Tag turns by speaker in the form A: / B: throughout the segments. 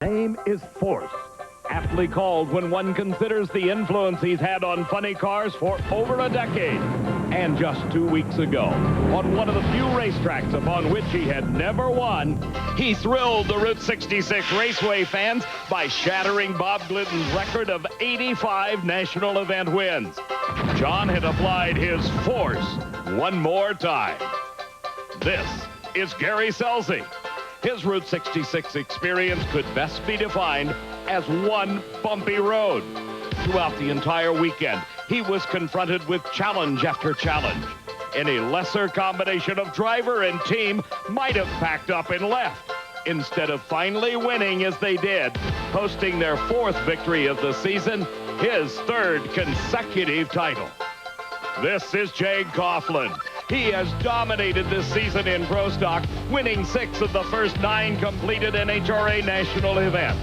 A: Name is Force, aptly called when one considers the influence he's had on funny cars for over a decade. And just 2 weeks ago, on one of the few racetracks upon which he had never won, he thrilled the Route 66 Raceway fans by shattering Bob Glidden's record of 85 national event wins. John had applied his force one more time. This is Gary Scelzi. His Route 66 experience could best be defined as one bumpy road. Throughout the entire weekend, he was confronted with challenge after challenge. Any lesser combination of driver and team might have packed up and left, instead of finally winning as they did, posting their 4th victory of the season, his 3rd consecutive title. This is Jake Coughlin. He has dominated this season in Pro Stock, winning 6 of the first 9 completed NHRA national events.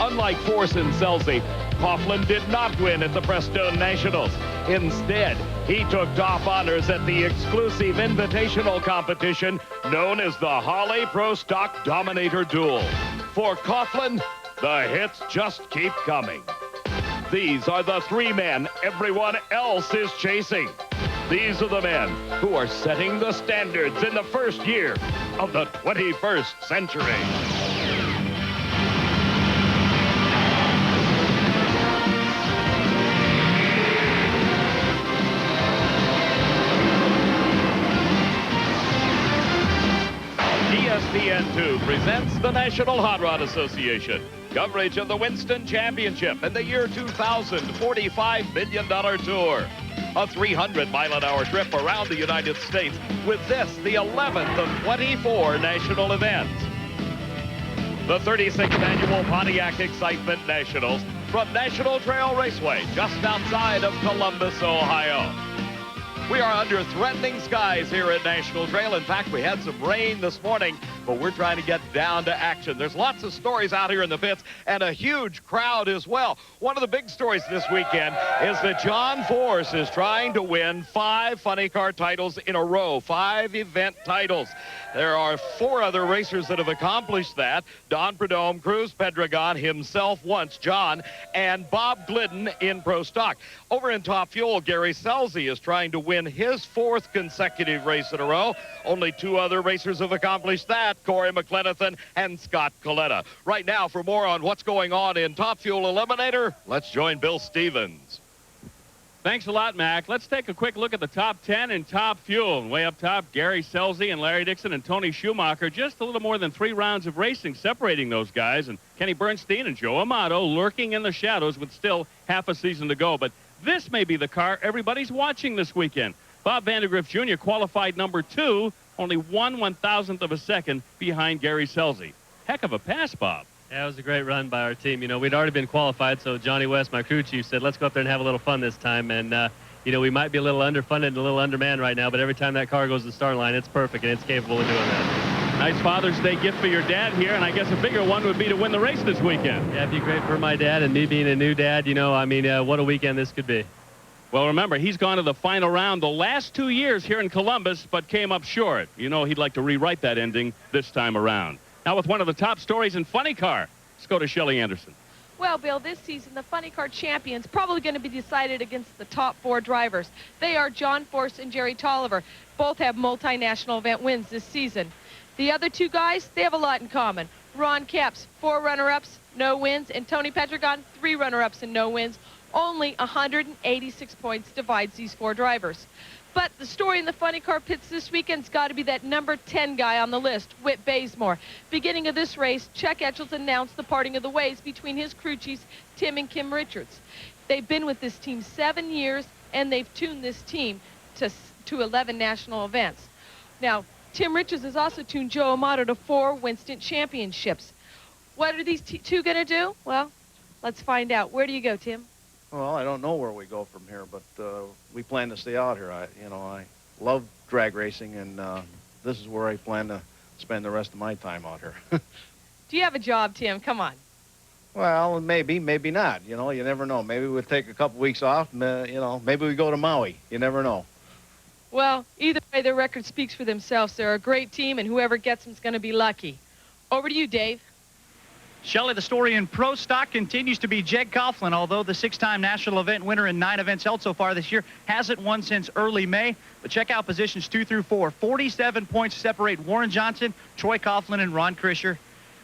A: Unlike Force and Scelzi, Coughlin did not win at the Prestone Nationals. Instead, he took top honors at the exclusive invitational competition known as the Holly Pro Stock Dominator Duel. For Coughlin, the hits just keep coming. These are the 3 men everyone else is chasing. These are the men who are setting the standards in the first year of the 21st century. ESPN2 presents the National Hot Rod Association. Coverage of the Winston Championship and the year 2000 $45 million tour. A 300-mile-an-hour trip around the United States with this, the 11th of 24 national events. The 36th annual Pontiac Excitement Nationals from National Trail Raceway just outside of Columbus, Ohio. We are under threatening skies here at National Trail. In fact, we had some rain this morning, but we're trying to get down to action. There's lots of stories out here in the pits and a huge crowd as well. One of the big stories this weekend is that John Force is trying to win 5 funny car titles in a row, 5 event titles. There are 4 other racers that have accomplished that. Don Prudhomme, Cruz Pedregon, himself once, John, and Bob Glidden in Pro Stock. Over in Top Fuel, Gary Scelzi is trying to win his 4th consecutive race in a row. Only 2 other racers have accomplished that, Corey McLenithan and Scott Coletta. Right now, for more on what's going on in Top Fuel Eliminator, let's join Bill Stevens.
B: Thanks a lot, Mac. Let's take a quick look at the top 10 in Top Fuel. Way up top, Gary Scelzi and Larry Dixon and Tony Schumacher. Just a little more than 3 rounds of racing separating those guys. And Kenny Bernstein and Joe Amato lurking in the shadows with still half a season to go. But this may be the car everybody's watching this weekend. Bob Vandergriff Jr. qualified number 2, only 1/1000th of a second behind Gary Scelzi. Heck of a pass, Bob.
C: Yeah, it was a great run by our team. You know, we'd already been qualified, so Johnny West, my crew chief, said, let's go up there and have a little fun this time. And, you know, we might be a little underfunded and a little undermanned right now, but every time that car goes to the start line, it's perfect, and it's capable of doing that.
B: Nice Father's Day gift for your dad here, and I guess a bigger one would be to win the race this weekend.
C: Yeah, it'd be great for my dad, and me being a new dad, you know, I mean, what a weekend this could be.
B: Well, remember, he's gone to the final round the last 2 years here in Columbus, but came up short. You know he'd like to rewrite that ending this time around. Now with one of the top stories in funny car, let's go to Shelley Anderson.
D: Well, Bill, this season, the funny car champions probably going to be decided against the top 4 drivers. They are John Force and Jerry Tolliver. Both have multinational event wins this season. The other 2 guys, they have a lot in common. Ron Capps, 4 runner-ups, no wins, and Tony Pedregon, 3 runner-ups and no wins. Only 186 points divides these 4 drivers. But the story in the funny car pits this weekend's got to be that number 10 guy on the list, Whit Bazemore. Beginning of this race, Chuck Etchells announced the parting of the ways between his crew chiefs, Tim and Kim Richards. They've been with this team 7 years, and they've tuned this team to 11 national events. Now, Tim Richards has also tuned Joe Amato to 4 Winston championships. What are these 2 going to do? Well, let's find out. Where do you go, Tim?
E: Well, I don't know where we go from here, but we plan to stay out here. I love drag racing, and this is where I plan to spend the rest of my time out here.
D: Do you have a job, Tim? Come on.
E: Well, maybe, maybe not. You know, you never know. Maybe we'll take a couple weeks off. Maybe we go to Maui. You never know.
D: Well, either way, their record speaks for themselves. They're a great team, and whoever gets them is going to be lucky. Over to you, Dave.
F: Shelley, the story in pro stock continues to be Jed Coughlin, although the 6-time national event winner in 9 events held so far this year hasn't won since early May. But check out positions 2 through 4. 47 points separate Warren Johnson, Troy Coughlin, and Ron Krischer.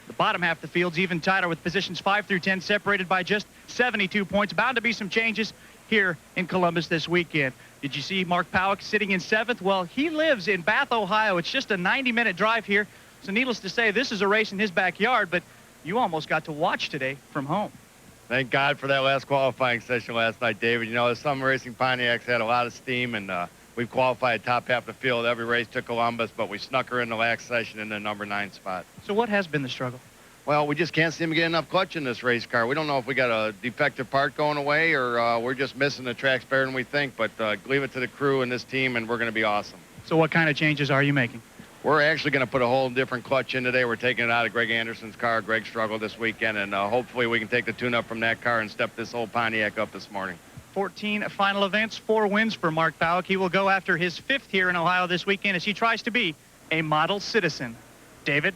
F: The bottom half of the field's even tighter with positions 5 through 10 separated by just 72 points. Bound to be some changes here in Columbus this weekend. Did you see Mark Powick sitting in 7th? Well, he lives in Bath, Ohio. It's just a 90-minute drive here. So needless to say, this is a race in his backyard, but you almost got to watch today from home.
G: Thank God for that last qualifying session last night, David. You know, the Summer Racing Pontiacs had a lot of steam, and we've qualified top half of the field every race to Columbus, but we snuck her in the last session in the number 9 spot.
F: So what has been the struggle?
G: Well, we just can't seem to get enough clutch in this race car. We don't know if we got a defective part going away or we're just missing the tracks better than we think, but leave it to the crew and this team, and we're going to be awesome.
F: So what kind of changes are you making?
G: We're actually going to put a whole different clutch in today. We're taking it out of Greg Anderson's car. Greg struggled this weekend, and hopefully we can take the tune-up from that car and step this old Pontiac up this morning.
F: 14 final events, 4 wins for Mark Powick. He will go after his 5th here in Ohio this weekend as he tries to be a model citizen. David?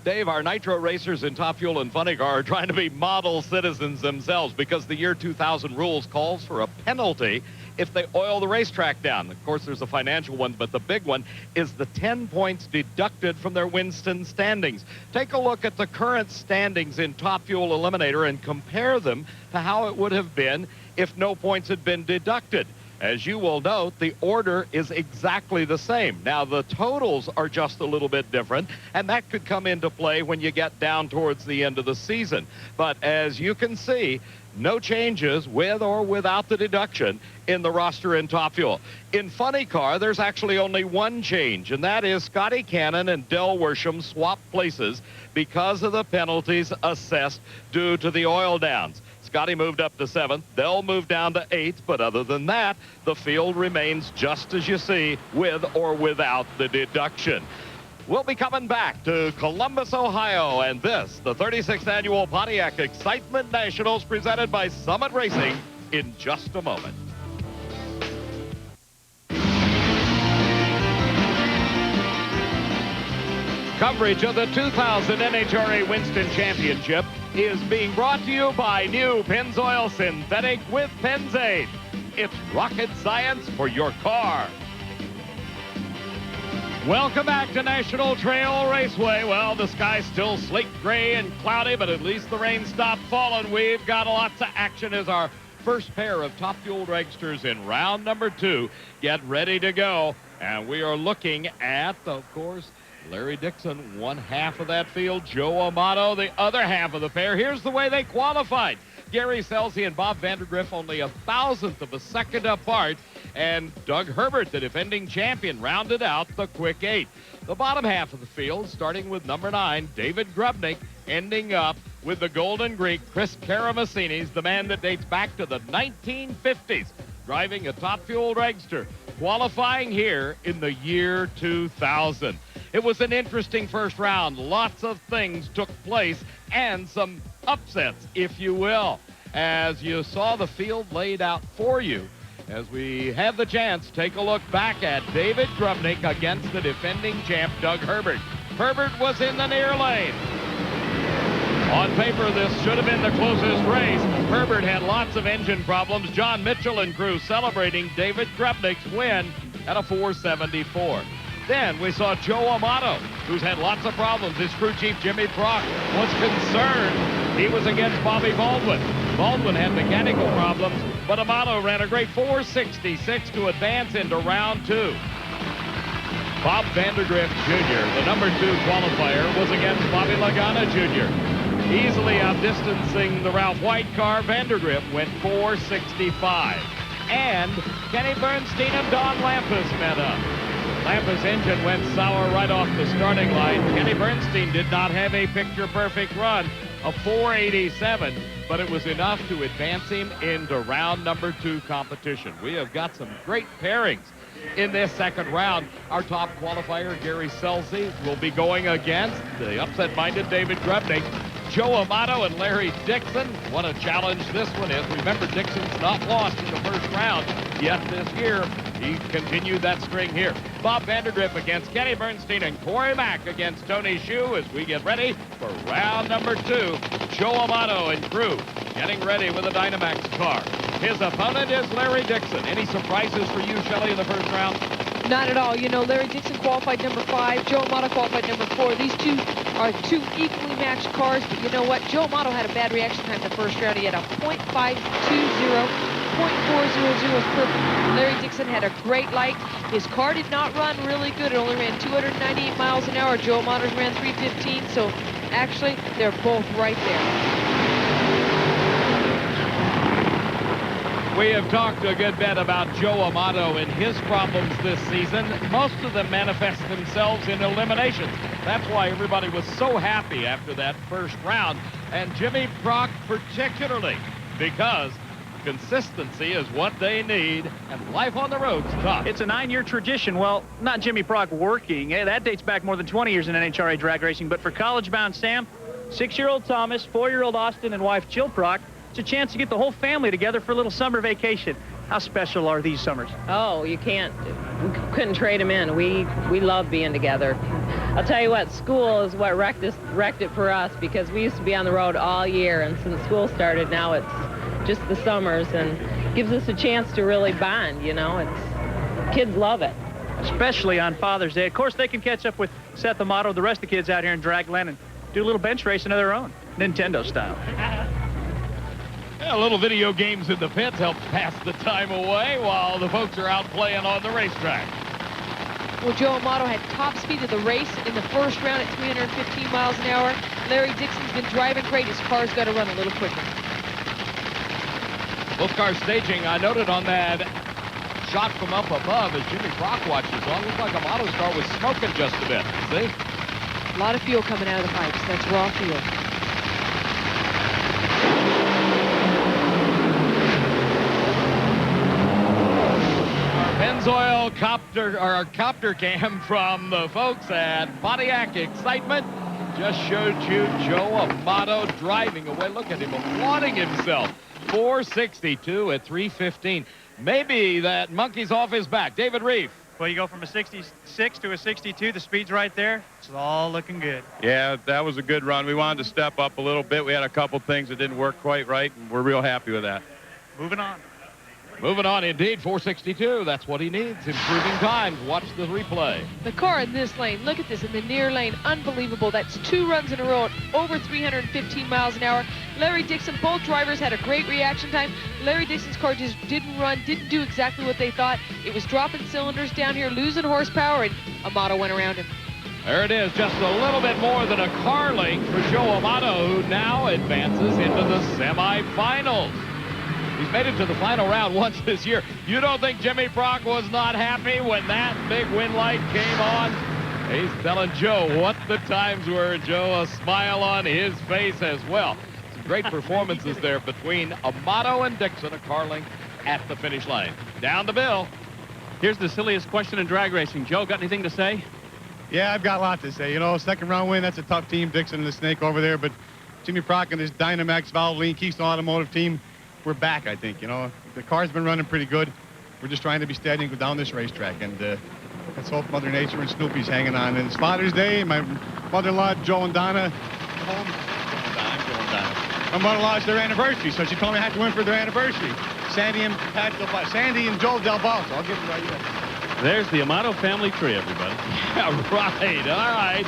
A: Dave, our nitro racers in Top Fuel and Funny Car are trying to be model citizens themselves because the year 2000 rules calls for a penalty if they oil the racetrack down. Of course, there's a financial one, but the big one is the 10 points deducted from their Winston standings. Take a look at the current standings in Top Fuel Eliminator and compare them to how it would have been if no points had been deducted. As you will note, the order is exactly the same. Now, the totals are just a little bit different, and that could come into play when you get down towards the end of the season. But as you can see, no changes with or without the deduction in the roster in Top Fuel. In Funny Car, there's actually only one change, and that is Scotty Cannon and Del Worsham swap places because of the penalties assessed due to the oil downs. Scotty moved up to 7th. They'll move down to 8th. But other than that, the field remains just as you see with or without the deduction. We'll be coming back to Columbus, Ohio, and this, the 36th Annual Pontiac Excitement Nationals presented by Summit Racing in just a moment. Coverage of the 2000 NHRA Winston Championship is being brought to you by new Pennzoil Synthetic with Pennzaid. It's rocket science for your car. Welcome back to National Trail Raceway. Well, the sky's still sleek, gray, and cloudy, but at least the rain stopped falling. We've got lots of action as our first pair of Top Fuel dragsters in round number 2 get ready to go. And we are looking at, of course, Larry Dixon, one half of that field. Joe Amato, the other half of the pair. Here's the way they qualified. Gary Scelzi and Bob Vandergriff only 1,000th of a second apart. And Doug Herbert, the defending champion, rounded out the quick 8. The bottom half of the field, starting with number 9, David Grubnick, ending up with the Golden Greek, Chris Karamessinis, the man that dates back to the 1950s, driving a Top Fuel dragster, qualifying here in the year 2000. It was an interesting first round. Lots of things took place and some upsets, if you will, as you saw the field laid out for you. As we have the chance, take a look back at David Grubnick against the defending champ, Doug Herbert. Herbert was in the near lane. On paper, this should have been the closest race. Herbert had lots of engine problems. John Mitchell and crew celebrating David Grubnick's win at a 474. Then we saw Joe Amato, who's had lots of problems. His crew chief, Jimmy Prock, was concerned. He was against Bobby Baldwin. Baldwin had mechanical problems, but Amato ran a great 466 to advance into round 2. Bob Vandergriff Jr., the number 2 qualifier, was against Bobby Lagana Jr. Easily outdistancing the Ralph White car, Vandergriff went 465. And Kenny Bernstein and Don Lampus met up. Lampus' engine went sour right off the starting line. Kenny Bernstein did not have a picture-perfect run of 487, but it was enough to advance him into round number 2 competition. We have got some great pairings in this second round. Our top qualifier, Gary Scelzi, will be going against the upset-minded David Grubnick. Joe Amato and Larry Dixon. What a challenge this one is. Remember, Dixon's not lost in the first round. yet this year. He continued that string here. Bob Vandergriff against Kenny Bernstein and Corey Mack against Tony Hsu as we get ready for round number 2. Joe Amato and crew getting ready with a Dynamax car. His opponent is Larry Dixon. Any surprises for you, Shelley, in the first round?
D: Not at all. You know, Larry Dixon qualified number 5. Joe Amato qualified number 4. These two are two equally matched cars, but you know what? Joe Amato had a bad reaction time the first round. He had a .520. .400 was perfect. Larry Dixon had a great light. His car did not run really good. It only ran 298 miles an hour. Joe Amato's ran 315, so actually they're both right there.
A: We have talked a good bit about Joe Amato and his problems this season. Most of them manifest themselves in eliminations. That's why everybody was so happy after that first round, and Jimmy Prock particularly, because consistency is what they need, and life on the road's tough.
F: It's a 9-year tradition. Well, not Jimmy Prock working. That dates back more than 20 years in NHRA drag racing. But for college-bound Sam, 6-year-old Thomas, 4-year-old Austin, and wife Jill Prock, it's a chance to get the whole family together for a little summer vacation. How special are these summers?
H: Oh, you can't. We couldn't trade them in. We love being together. I'll tell you what, school is what wrecked it for us, because we used to be on the road all year, and since school started, now it's just the summers, and gives us a chance to really bond, you know. Kids love it.
F: Especially on Father's Day. Of course, they can catch up with Seth Amato, the rest of the kids out here in Dragland, and do a little bench racing of their own, Nintendo style.
A: Yeah, little video games in the pits help pass the time away while the folks are out playing on the racetrack.
D: Well, Joe Amato had top speed of the race in the first round at 315 miles an hour. Larry Dixon's been driving great. His car's got to run a little quicker.
A: Both cars staging. I noted on that shot from up above as Jimmy Prock watches on. Looks like Amato's car was smoking just a bit. See?
D: A lot of fuel coming out of the pipes. That's raw fuel.
A: Pennzoil copter cam from the folks at Pontiac Excitement just showed you Joe Amato driving away. Look at him applauding himself. 462 at 315. Maybe that monkey's off his back. David Reef.
F: Well, you go from a 66 to a 62. The speed's right there. It's all looking good.
I: Yeah, that was a good run. We wanted to step up a little bit. We had a couple things that didn't work quite right, and we're real happy with that.
F: Moving on.
A: Moving on, indeed, 462. That's what he needs. Improving times. Watch the replay.
D: The car in this lane, look at this in the near lane. Unbelievable. That's 2 runs in a row at over 315 miles an hour. Larry Dixon, both drivers had a great reaction time. Larry Dixon's car just didn't run, didn't do exactly what they thought. It was dropping cylinders down here, losing horsepower, and Amato went around him.
A: There it is, just a little bit more than a car length for Joe Amato, who now advances into the semifinals. He's made it to the final round once this year. You don't think Jimmy Prock was not happy when that big win light came on? He's telling Joe what the times were. Joe, a smile on his face as well. Some great performances there between Amato and Dixon, a car length at the finish line. Down the bill.
B: Here's the silliest question in drag racing. Joe, got anything to say?
J: Yeah, I've got a lot to say. You know, second round win, that's a tough team, Dixon and the Snake over there, but Jimmy Prock and his Dynamax Valvoline Keystone Automotive team, we're back, I think. You know, the car's been running pretty good. We're just trying to be steady and go down this racetrack, and let's hope Mother Nature and Snoopy's hanging on. And it's Father's Day. My mother-in-law, Joe and Donna, home. Joe and Donna. My mother-in-law, it's their anniversary, so she told me I had to win for their anniversary. Sandy and Joe Del Balso. I'll give them right here.
B: There's the Amato family tree, everybody.
A: Yeah, right. All right.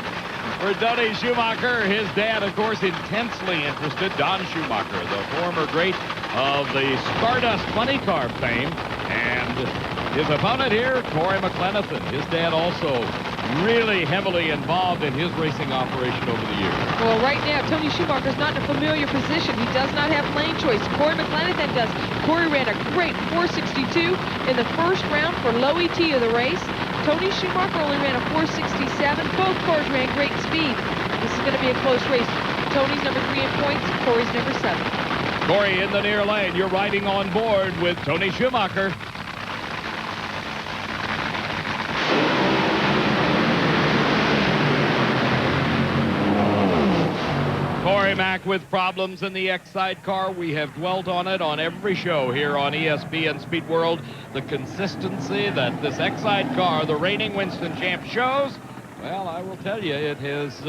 A: For Tony Schumacher, his dad, of course, intensely interested. Don Schumacher, the former great of the Stardust funny car fame. And his opponent here, Corey McLenithan. His dad also really heavily involved in his racing operation over the years.
D: Well, right now, Tony Schumacher's not in a familiar position. He does not have lane choice. Corey McLenithan does. Corey ran a great 462 in the first round for low ET of the race. Tony Schumacher only ran a 467. Both cars ran great speed. This is going to be a close race. Tony's number 3 in points. Corey's number 7.
A: Corey in the near lane. You're riding on board with Tony Schumacher. Corey Boy, Mac, with problems in the X-Side car. We have dwelt on it on every show here on ESPN Speed World. The consistency that this X-Side car, the reigning Winston champ, shows. Well, I will tell you, it has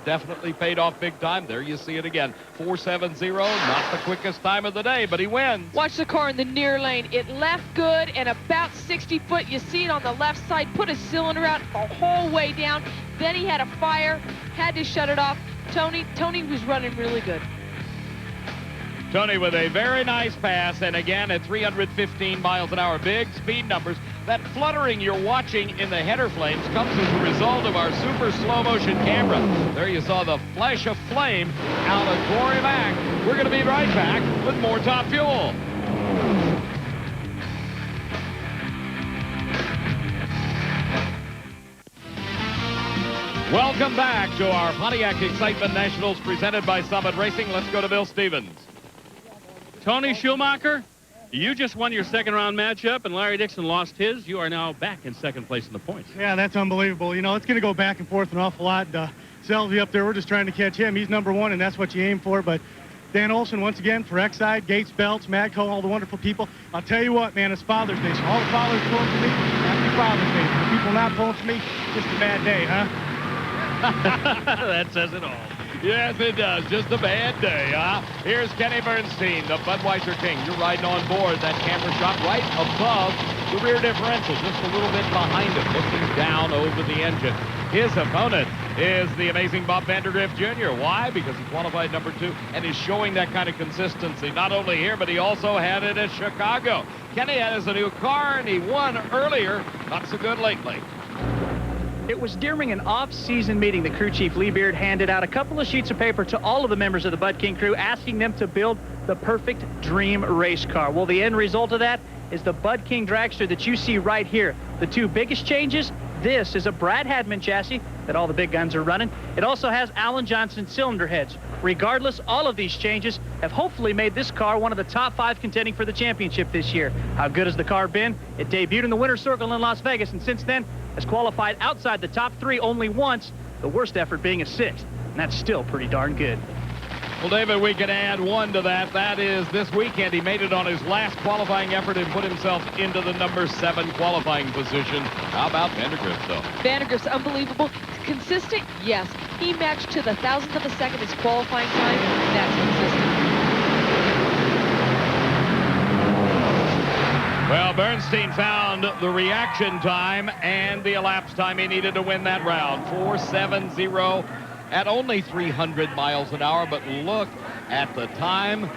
A: definitely paid off big time. There you see it again. 4.70, not the quickest time of the day, but he wins.
D: Watch the car in the near lane. It left good and about 60 foot. You see it on the left side. Put a cylinder out the whole way down. Then he had a fire, had to shut it off. Tony was running really good.
A: Tony with a very nice pass, and again at 315 miles an hour. Big speed numbers. That fluttering you're watching in the header flames comes as a result of our super slow motion camera. There you saw the flash of flame out of Corey Mack. We're going to be right back with more Top Fuel. Welcome back to our Pontiac Excitement Nationals presented by Summit Racing. Let's go to Bill Stevens.
B: Tony Schumacher, you just won your second-round matchup, and Larry Dixon lost his. You are now back in second place in the points.
J: Yeah, that's unbelievable. You know, it's going to go back and forth an awful lot. Selby up there, we're just trying to catch him. He's number one, and that's what you aim for. But Dan Olson, once again, for X-Side, Gates, Belts, Madco, all the wonderful people. I'll tell you what, man, it's Father's Day. So all the fathers pulling for me, happy Father's Day. For the people not pulling for me, just a bad day, huh?
B: That says it all.
A: Yes, it does. Just a bad day, huh? Here's Kenny Bernstein, the Budweiser King. You're riding on board. That camera shot right above the rear differential, just a little bit behind him, looking down over the engine. His opponent is the amazing Bob Vandergrift Jr. Why? Because he qualified number 2 and is showing that kind of consistency, not only here, but he also had it at Chicago. Kenny has a new car, and he won earlier. Not so good lately.
F: It was during an off-season meeting that crew chief Lee Beard handed out a couple of sheets of paper to all of the members of the Bud King crew, asking them to build the perfect dream race car. Well, the end result of that is the Bud King dragster that you see right here. The two biggest changes: this is a Brad Hadman chassis that all the big guns are running. It also has Alan Johnson cylinder heads. Regardless, all of these changes have hopefully made this car one of the top 5 contending for the championship this year. How good has the car been? It debuted in the winner's circle in Las Vegas, and since then has qualified outside the top 3 only once, the worst effort being a 6th, and that's still pretty darn good.
A: Well, David, we can add one to that. That is this weekend he made it on his last qualifying effort and put himself into the number 7 qualifying position. How about Vandergrift, though?
D: Vandergrift's unbelievable. Consistent? Yes. He matched to the 1,000th of a second his qualifying time. That's consistent.
A: Well, Bernstein found the reaction time and the elapsed time he needed to win that round. 4.70 at only 300 miles an hour. But look at the time.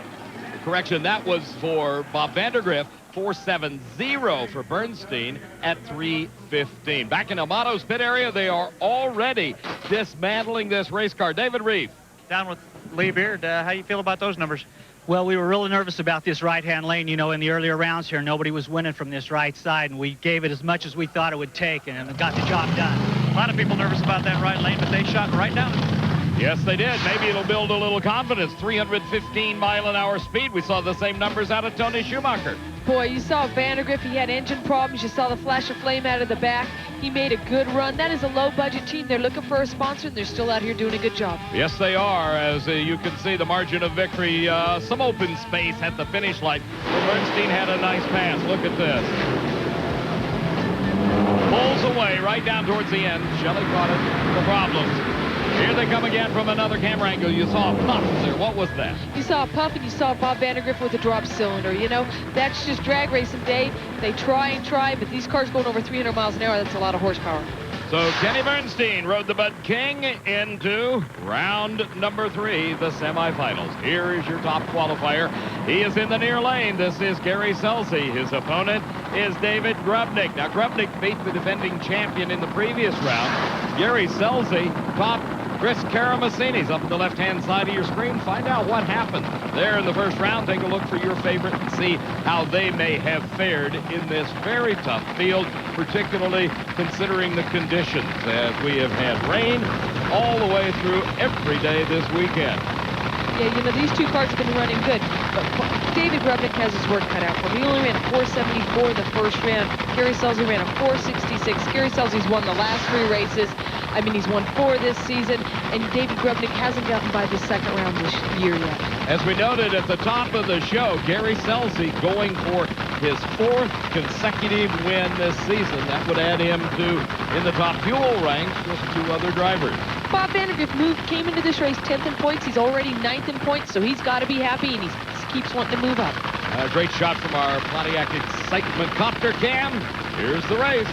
A: Correction, that was for Bob Vandergrift. 4.70 for Bernstein at 3:15. Back in Amato's pit area, they are already dismantling this race car. David Reeve.
F: Down with Lee Beard. How you feel about those numbers?
K: Well, we were really nervous about this right-hand lane. You know, in the earlier rounds here, nobody was winning from this right side, and we gave it as much as we thought it would take, and it got the job done.
F: A lot of people nervous about that right lane, but they shot right down it.
A: Yes, they did. Maybe it'll build a little confidence. 315 mile an hour speed. We saw the same numbers out of Tony Schumacher.
D: Boy, you saw Vandergrift. He had engine problems. You saw the flash of flame out of the back. He made a good run. That is a low-budget team. They're looking for a sponsor, and they're still out here doing a good job.
A: Yes, they are. As you can see, the margin of victory, some open space at the finish line. Bernstein had a nice pass. Look at this. Pulls away right down towards the end. Shelley caught it. The problems. Here they come again from another camera angle. You saw a puff there. What was that?
D: You saw a puff, and you saw Bob Vandergrift with a drop cylinder. You know, that's just drag racing day. They try and try, but these cars going over 300 miles an hour, that's a lot of horsepower.
A: So Kenny Bernstein rode the Bud King into round number 3, the semifinals. Here is your top qualifier. He is in the near lane. This is Gary Selsey. His opponent is David Grubnick. Now, Grubnick beat the defending champion in the previous round. Gary Selsey topped Chris Karamazini's up the left-hand side of your screen. Find out what happened there in the first round. Take a look for your favorite and see how they may have fared in this very tough field, particularly considering the conditions, as we have had rain all the way through every day this weekend.
D: Yeah, you know, these two cars have been running good, but David Grubnick has his work cut out for him. He only ran a 4.74 in the first round. Gary Selsey ran a 4.66. Gary Selsey's won the last 3 races. I mean, he's won 4 this season, and David Grubnick hasn't gotten by the second round this year yet.
A: As we noted at the top of the show, Gary Scelzi going for his 4th consecutive win this season. That would add him to, in the top fuel ranks, just 2 other drivers.
D: Bob Vandergriff came into this race 10th in points. He's already 9th in points, so he's got to be happy, and he keeps wanting to move up.
A: A great shot from our Pontiac Excitement Copter Cam. Here's the race.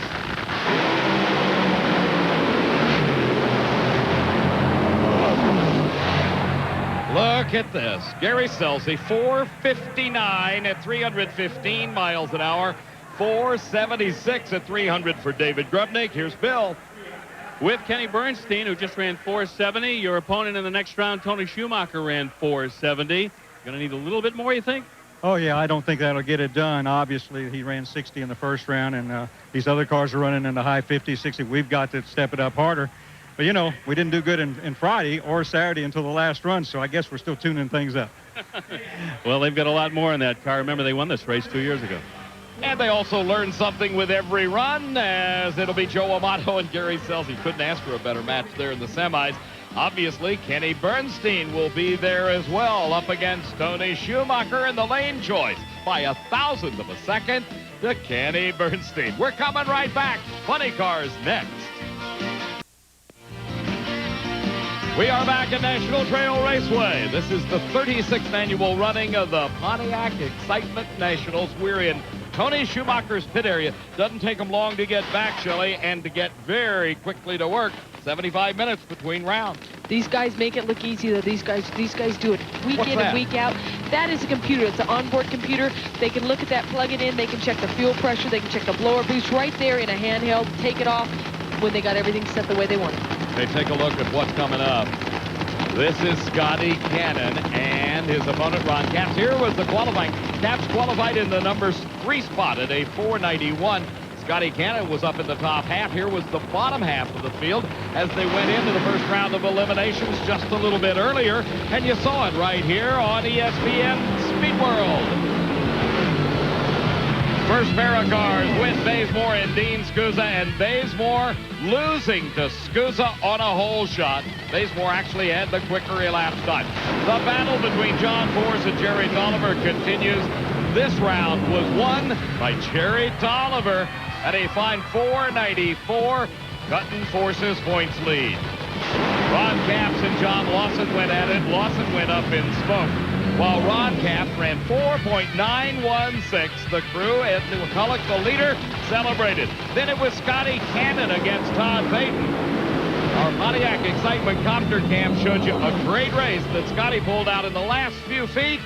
A: Look at this. Gary Scelzi, 4:59 at 315 miles an hour. 4:76 at 300 for David Grubnick. Here's Bill.
B: With Kenny Bernstein, who just ran 470. Your opponent in the next round, Tony Schumacher, ran 470. Going to need a little bit more, you think?
L: Oh, yeah, I don't think that'll get it done. Obviously, he ran 60 in the first round, and these other cars are running in the high 50s, 60. We've got to step it up harder. But, you know, we didn't do good in Friday or Saturday until the last run, so I guess we're still tuning things up.
B: Well, they've got a lot more in that car. Remember, they won this race 2 years ago.
A: And they also learn something with every run, as it'll be Joe Amato and Gary Scelzi. Couldn't ask for a better match there in the semis. Obviously, Kenny Bernstein will be there as well, up against Tony Schumacher in the lane choice by 1,000th of a second to Kenny Bernstein. We're coming right back. Funny Cars next. We are back at National Trail Raceway. This is the 36th annual running of the Pontiac Excitement Nationals. We're in Tony Schumacher's pit area. Doesn't take them long to get back, Shelley, and to get very quickly to work. 75 minutes between rounds.
D: These guys make it look easy, though. These guys do it week in and week out. That is a computer. It's an onboard computer. They can look at that, plug it in. They can check the fuel pressure. They can check the blower boost right there in a handheld, take it off when they got everything set the way they want it.
A: Okay, take a look at what's coming up. This is Scotty Cannon and his opponent, Ron Capps. Here was the qualifying. Capps qualified in the number 3 spot at a 491. Scotty Cannon was up in the top half. Here was the bottom half of the field as they went into the first round of eliminations just a little bit earlier. And you saw it right here on ESPN Speed World. First pair of cars with Bazemore and Dean Scusa, and Bazemore losing to Scusa on a hole shot. Bazemore actually had the quicker elapsed time. The battle between John Force and Jerry Tolliver continues. This round was won by Jerry Tolliver at a fine 494, cutting Force's points lead. Ron Capps and John Lawson went at it. Lawson went up in smoke, while Ron Capps ran 4.916. The crew at McCulloch, the leader, celebrated. Then it was Scotty Cannon against Todd Payton. Our Pontiac Excitement Copter Cam showed you a great race that Scotty pulled out in the last few feet,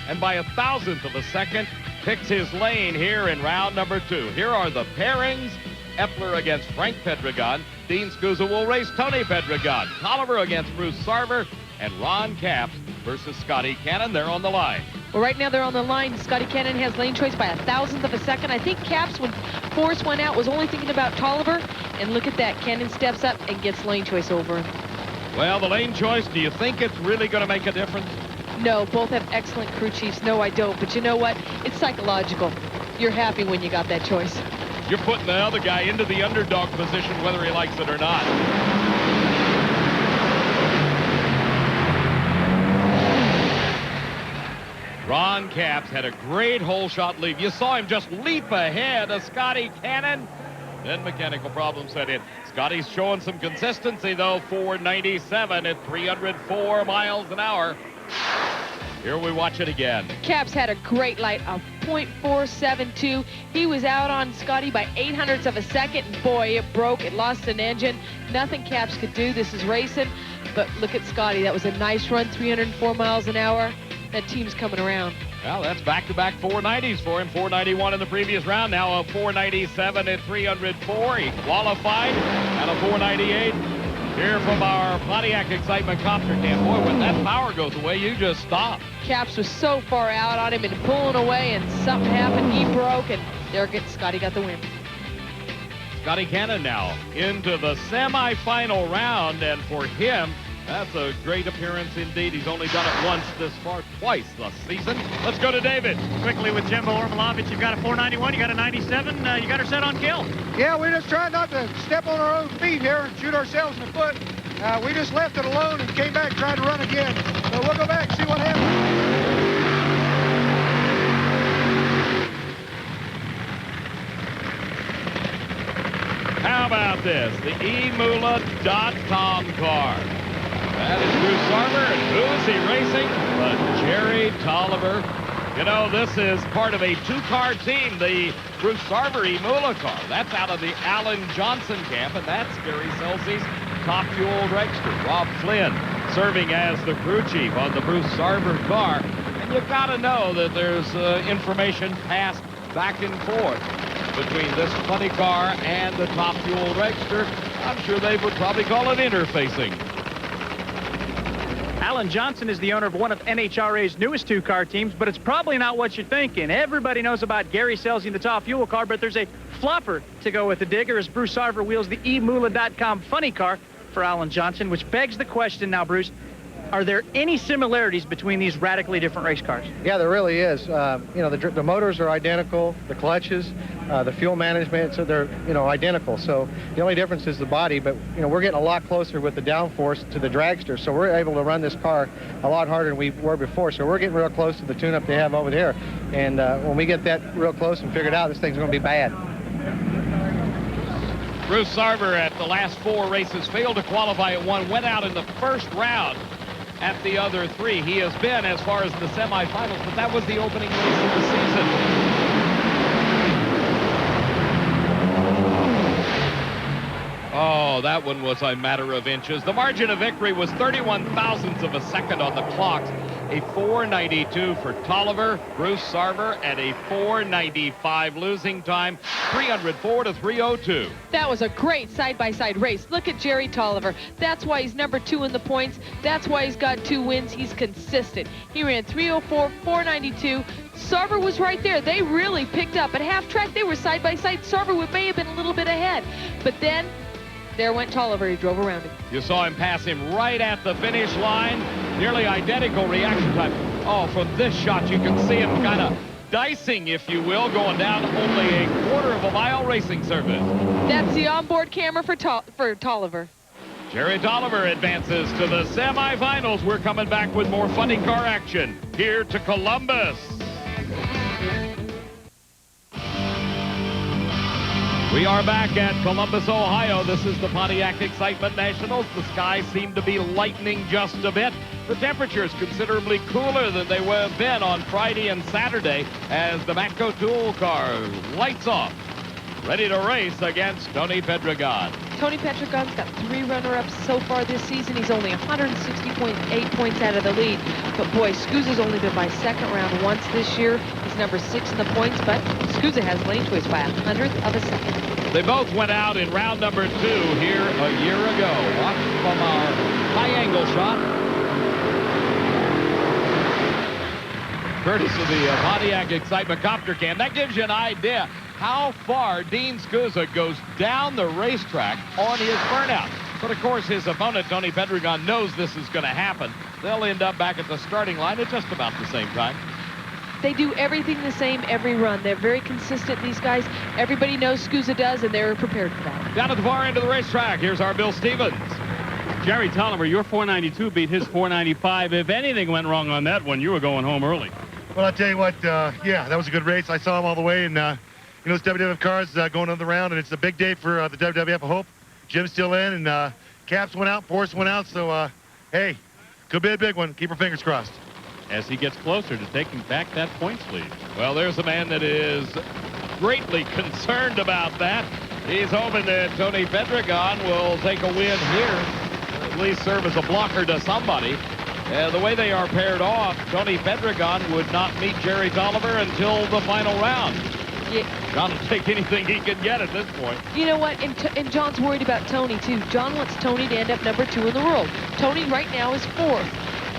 A: and by 1,000th of a second, picks his lane here in round number 2. Here are the pairings. Epler against Frank Pedregon. Dean Scusa will race Tony Pedregon. Tolliver against Bruce Sarver. And Ron Capps versus Scotty Cannon. They're on the line.
D: Well, right now they're on the line. Scotty Cannon has lane choice by 1,000th of a second. I think Capps, when Force went out, was only thinking about Tolliver. And look at that. Cannon steps up and gets lane choice over him.
A: Well, the lane choice, do you think it's really going to make a difference?
D: No, both have excellent crew chiefs. No, I don't. But you know what? It's psychological. You're happy when you got that choice.
A: You're putting the other guy into the underdog position whether he likes it or not. Ron Capps had a great hole shot lead. You saw him just leap ahead of Scotty Cannon. Then mechanical problems set in. Scotty's showing some consistency, though. 497 at 304 miles an hour. Here we watch it again.
D: Capps had a great light of .472. He was out on Scotty by 0.08 of a second, and boy, it broke. It lost an engine. Nothing Capps could do. This is racing. But look at Scotty. That was a nice run, 304 miles an hour. That team's coming around.
A: Well, that's back-to-back 490s for him. 491 in the previous round. Now a 497 at 304. He qualified at a 498. Here from our Pontiac Excitement Copter Cam. Boy, when that power goes away, you just stop.
D: Capps was so far out on him and pulling away, and something happened. He broke, and there Scotty got the win.
A: Scotty Cannon now into the semifinal round, and for him, That's a great appearance indeed. He's only done it once this far, twice this season. Let's go to David.
F: Quickly with Jimbo Ormalovich, you've got a 491, you got a 97, you got her set on kill.
M: Yeah, we're just trying not to step on our own feet here and shoot ourselves in the foot. We just left it alone and came back and tried to run again. So we'll go back and see what happens.
A: How about this? The emula.com car. That is Bruce Sarver, and who's he racing? But Jerry Tolliver. You know, this is part of a two-car team, the Bruce Sarver Emula car. That's out of the Alan Johnson camp, and that's Gary Selsey's top fuel dragster. Rob Flynn serving as the crew chief on the Bruce Sarver car. And you've got to know that there's information passed back and forth between this funny car and the top fuel dragster. I'm sure they would probably call it interfacing.
F: Alan Johnson is the owner of one of NHRA's newest two-car teams, but it's probably not what you're thinking. Everybody knows about Gary Selsey and the top fuel car, but there's a flopper to go with the digger as Bruce Sarver wheels the emula.com funny car for Alan Johnson, which begs the question now, Bruce, are there any similarities between these radically different race cars?
M: Yeah, there really is. You know, the motors are identical, the clutches, the fuel management, so they're, you know, identical. So the only difference is the body, but, you know, we're getting a lot closer with the downforce to the dragster, so we're able to run this car a lot harder than we were before. So we're getting real close to the tune-up they have over there. And when we get that real close and figured out, this thing's going to be bad.
A: Bruce Sarver at the last 4 races failed to qualify at 1, went out in the first round at the other 3. He has been as far as the semifinals, but that was the opening race of the season. Oh, that one was a matter of inches. The margin of victory was 31 thousandths of a second on the clocks. A 492 for Tolliver, Bruce Sarver at a 495 losing time, 304 to 302.
D: That was a great side-by-side race. Look at Jerry Tolliver. That's why he's number 2 in the points. That's why he's got 2 wins. He's consistent. He ran 304, 492. Sarver was right there. They really picked up. At half track, they were side-by-side. Sarver may have been a little bit ahead. But then, there went Tolliver. He drove around him.
A: You saw him pass him right at the finish line. Nearly identical reaction time. Oh, from this shot, you can see him kind of dicing, if you will, going down only a quarter of a mile racing surface.
D: That's the onboard camera for Tolliver.
A: Jerry Tolliver advances to the semifinals. We're coming back with more funny car action here to Columbus. We are back at Columbus, Ohio. This is the Pontiac Excitement Nationals. The skies seem to be lightening just a bit. The temperature is considerably cooler than they would have been on Friday and Saturday as the Matco Tool car lights off, ready to race against Tony Pedregon.
D: Tony Pedregon's got 3 runner-ups so far this season. He's only 160.8 points out of the lead. But boy, Scusa's only been by second round once this year. He's number 6 in the points, but Scusa has lane choice by 100th of a second.
A: They both went out in round number 2 here a year ago. Watch from our high-angle shot. Courtesy of the Pontiac Excitement Copter Cam. That gives you an idea how far Dean Scusa goes down the racetrack on his burnout. But, of course, his opponent, Tony Pedregon, knows this is going to happen. They'll end up back at the starting line at just about the same time.
D: They do everything the same every run. They're very consistent, these guys. Everybody knows Scusa does, and they're prepared for that.
A: Down at the far end of the racetrack, here's our Bill Stevens.
B: Jerry Tolliver, your 492 beat his 495. If anything went wrong on that one, you were going home early.
N: Well, I'll tell you what, yeah, that was a good race. I saw him all the way, and, you know, this WWF car's going on the round, and it's a big day for the WWF, I hope. Jim's still in, and Caps went out, Forrest went out, so, hey, could be a big one. Keep our fingers crossed.
B: As he gets closer to taking back that points lead.
A: Well, there's a man that is greatly concerned about that. He's hoping that Tony Pedregon will take a win here, at least serve as a blocker to somebody. The way they are paired off, Tony Pedregon would not meet Jerry Tolliver until the final round.
D: Yeah.
A: John will take anything he can get at this point.
D: You know what? And John's worried about Tony, too. John wants Tony to end up number 2 in the world. Tony right now is 4th.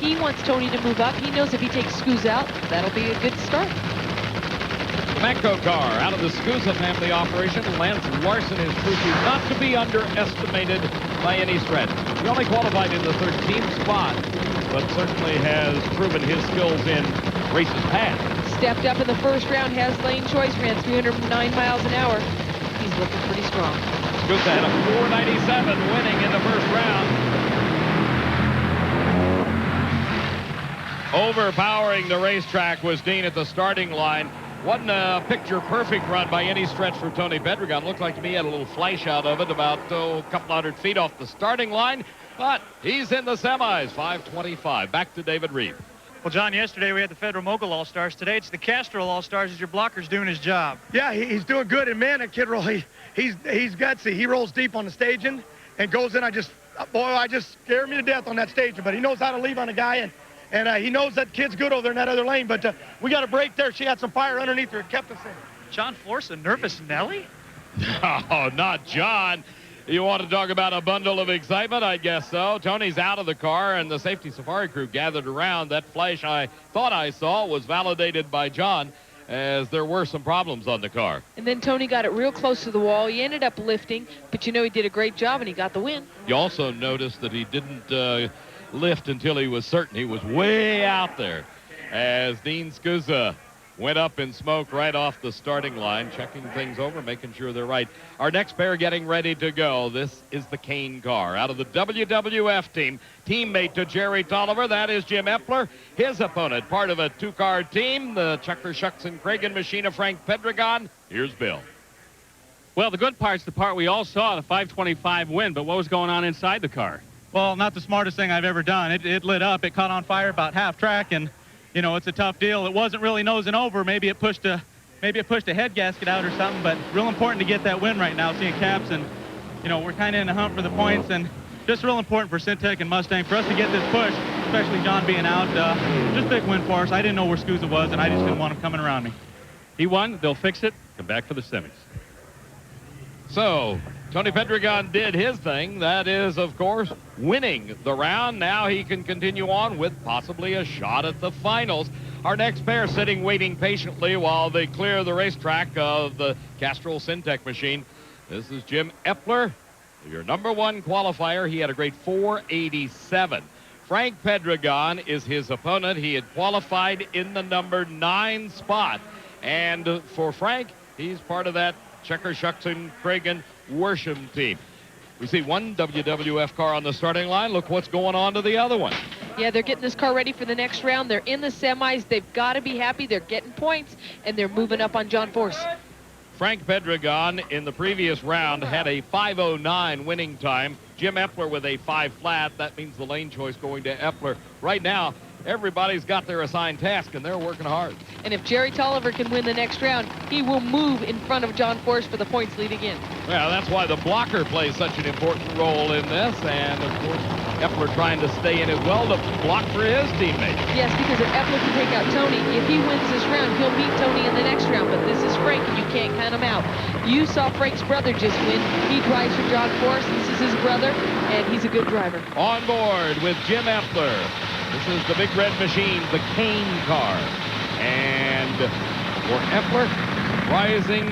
D: He wants Tony to move up. He knows if he takes Scusa out, that'll be a good start.
A: Mecco car out of the Scusa family operation. Lance Larson is crew chief, not to be underestimated by any stretch. He only qualified in the 13th spot, but certainly has proven his skills in races past.
D: Stepped up in the first round, has lane choice, ran 309 miles an hour. He's looking pretty strong.
A: Scusa had a 497 winning in the first round. Overpowering the racetrack was Dean at the starting line. Wasn't a picture-perfect run by any stretch for Tony Pedregon. Looked like to me he had a little flash out of it, about a couple hundred feet off the starting line. But he's in the semis, 5:25. Back to David Reed.
F: Well, John, yesterday we had the Federal Mogul All-Stars. Today it's the Castrol All-Stars as your blocker's doing his job.
N: Yeah, he's doing good. And, man, that kid really, he's gutsy. He rolls deep on the staging and goes in. I just scared me to death on that staging. But he knows how to leave on a guy, and he knows that kid's good over there in that other lane. But we got a break there. She had some fire underneath her. It kept us in.
F: John Force, a nervous Nelly?
A: Oh, not John. You want to talk about a bundle of excitement? I guess so. Tony's out of the car, and the safety safari crew gathered around. That flash I thought I saw was validated by John, as there were some problems on the car.
D: And then Tony got it real close to the wall. He ended up lifting, but you know he did a great job, and he got the win.
A: You also noticed that he didn't lift until he was certain he was way out there, as Dean Scusa went up in smoke right off the starting line, checking things over, making sure they're right. Our next pair getting ready to go. This is the Kane car out of the WWF team. Teammate to Jerry Tolliver, that is Jim Epler. His opponent, part of a two-car team, the Chucker Shucks and Cragen machine of Frank Pedregon. Here's Bill.
B: Well, the good part's the part we all saw, the 525 win, but what was going on inside the car?
K: Well, not the smartest thing I've ever done. It lit up. It caught on fire about half track, and you know, it's a tough deal. It wasn't really nosing over. Maybe it pushed a head gasket out or something, but real important to get that win right now, seeing Caps, and you know, we're kind of in the hunt for the points, and just real important for Syntec and Mustang for us to get this push, especially John being out. Just a big win for us. I didn't know where Scusa was, and I just didn't want him coming around me.
B: He won. They'll fix it. Come back for the semis.
A: So Tony Pedregon did his thing. That is, of course, winning the round. Now he can continue on with possibly a shot at the finals. Our next pair sitting waiting patiently while they clear the racetrack of the Castrol Syntec machine. This is Jim Epler, your number one qualifier. He had a great 487. Frank Pedregon is his opponent. He had qualified in the number 9 spot. And for Frank, he's part of that Checker Shucks and Cragen Worsham team. We see one WWF car on the starting line. Look what's going on to the other one.
D: Yeah, they're getting this car ready for the next round. They're in the semis. They've got to be happy. They're getting points, and they're moving up on John Force.
A: Frank Pedregon in the previous round had a 5:09 winning time. Jim Epler with a 5 flat. That means the lane choice going to Epler. Right now, everybody's got their assigned task, and they're working hard.
D: And if Jerry Tolliver can win the next round, he will move in front of John Force for the points lead again.
A: Well, that's why the blocker plays such an important role in this, and of course, Epler trying to stay in as well to block for his teammate.
D: Yes, because if Epler can take out Tony, if he wins this round, he'll beat Tony in the next round, but this is Frank, and you can't count him out. You saw Frank's brother just win. He drives for John Force. This is his brother, and he's a good driver.
A: On board with Jim Epler. This is the big red machine, the Kane car. And for Epler, rising,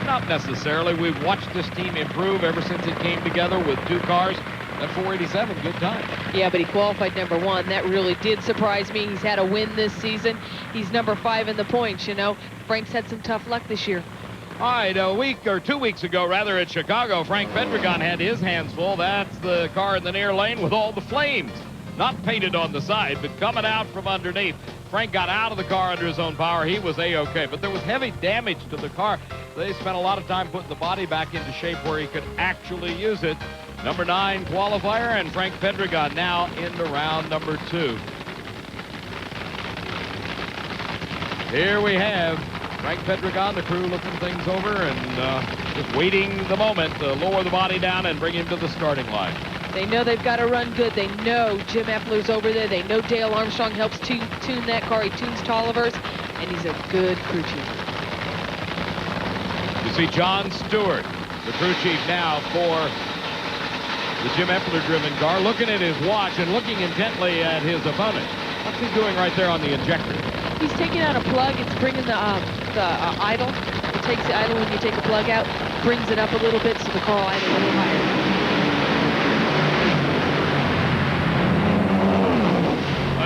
A: not necessarily. We've watched this team improve ever since it came together with 2 cars. That 487, good time.
D: Yeah, but he qualified number 1. That really did surprise me. He's had a win this season. He's number 5 in the points, you know. Frank's had some tough luck this year.
A: All right, a week or 2 weeks ago, rather, at Chicago, Frank Pedregon had his hands full. That's the car in the near lane with all the flames. Not painted on the side, but coming out from underneath. Frank got out of the car under his own power. He was A-OK, but there was heavy damage to the car. They spent a lot of time putting the body back into shape where he could actually use it. Number 9 qualifier, and Frank Pedregon now into round number 2. Here we have Frank Pedregon, the crew looking things over and just waiting the moment to lower the body down and bring him to the starting line.
D: They know they've got to run good. They know Jim Epler's over there. They know Dale Armstrong helps tune that car. He tunes Tolliver's, and he's a good crew chief.
A: You see John Stewart, the crew chief now for the Jim Epler-driven car, looking at his watch and looking intently at his opponent. What's he doing right there on the injector?
D: He's taking out a plug. It's bringing the idle. It takes the idle when you take a plug out, brings it up a little bit so the car will idle a little higher.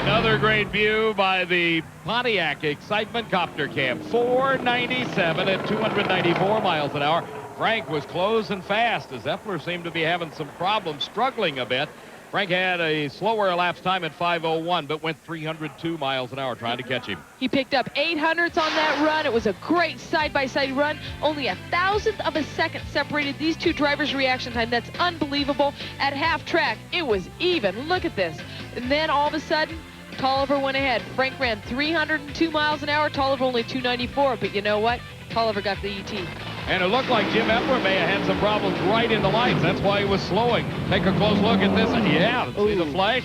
A: Another great view by the Pontiac Excitement Copter Cam. 497 at 294 miles an hour. Frank was close and fast as Epler seemed to be having some problems, struggling a bit. Frank had a slower elapsed time at 5:01, but went 302 miles an hour trying to catch him.
D: He picked up 800ths on that run. It was a great side-by-side run. Only 1,000th of a second separated these two drivers' reaction time. That's unbelievable. At half track, it was even. Look at this. And then all of a sudden, Tolliver went ahead. Frank ran 302 miles an hour. Tolliver only 294. But you know what? Tolliver got the ET.
A: And it looked like Jim Epler may have had some problems right in the lights. That's why he was slowing. Take a close look at this. Yeah, see the flash?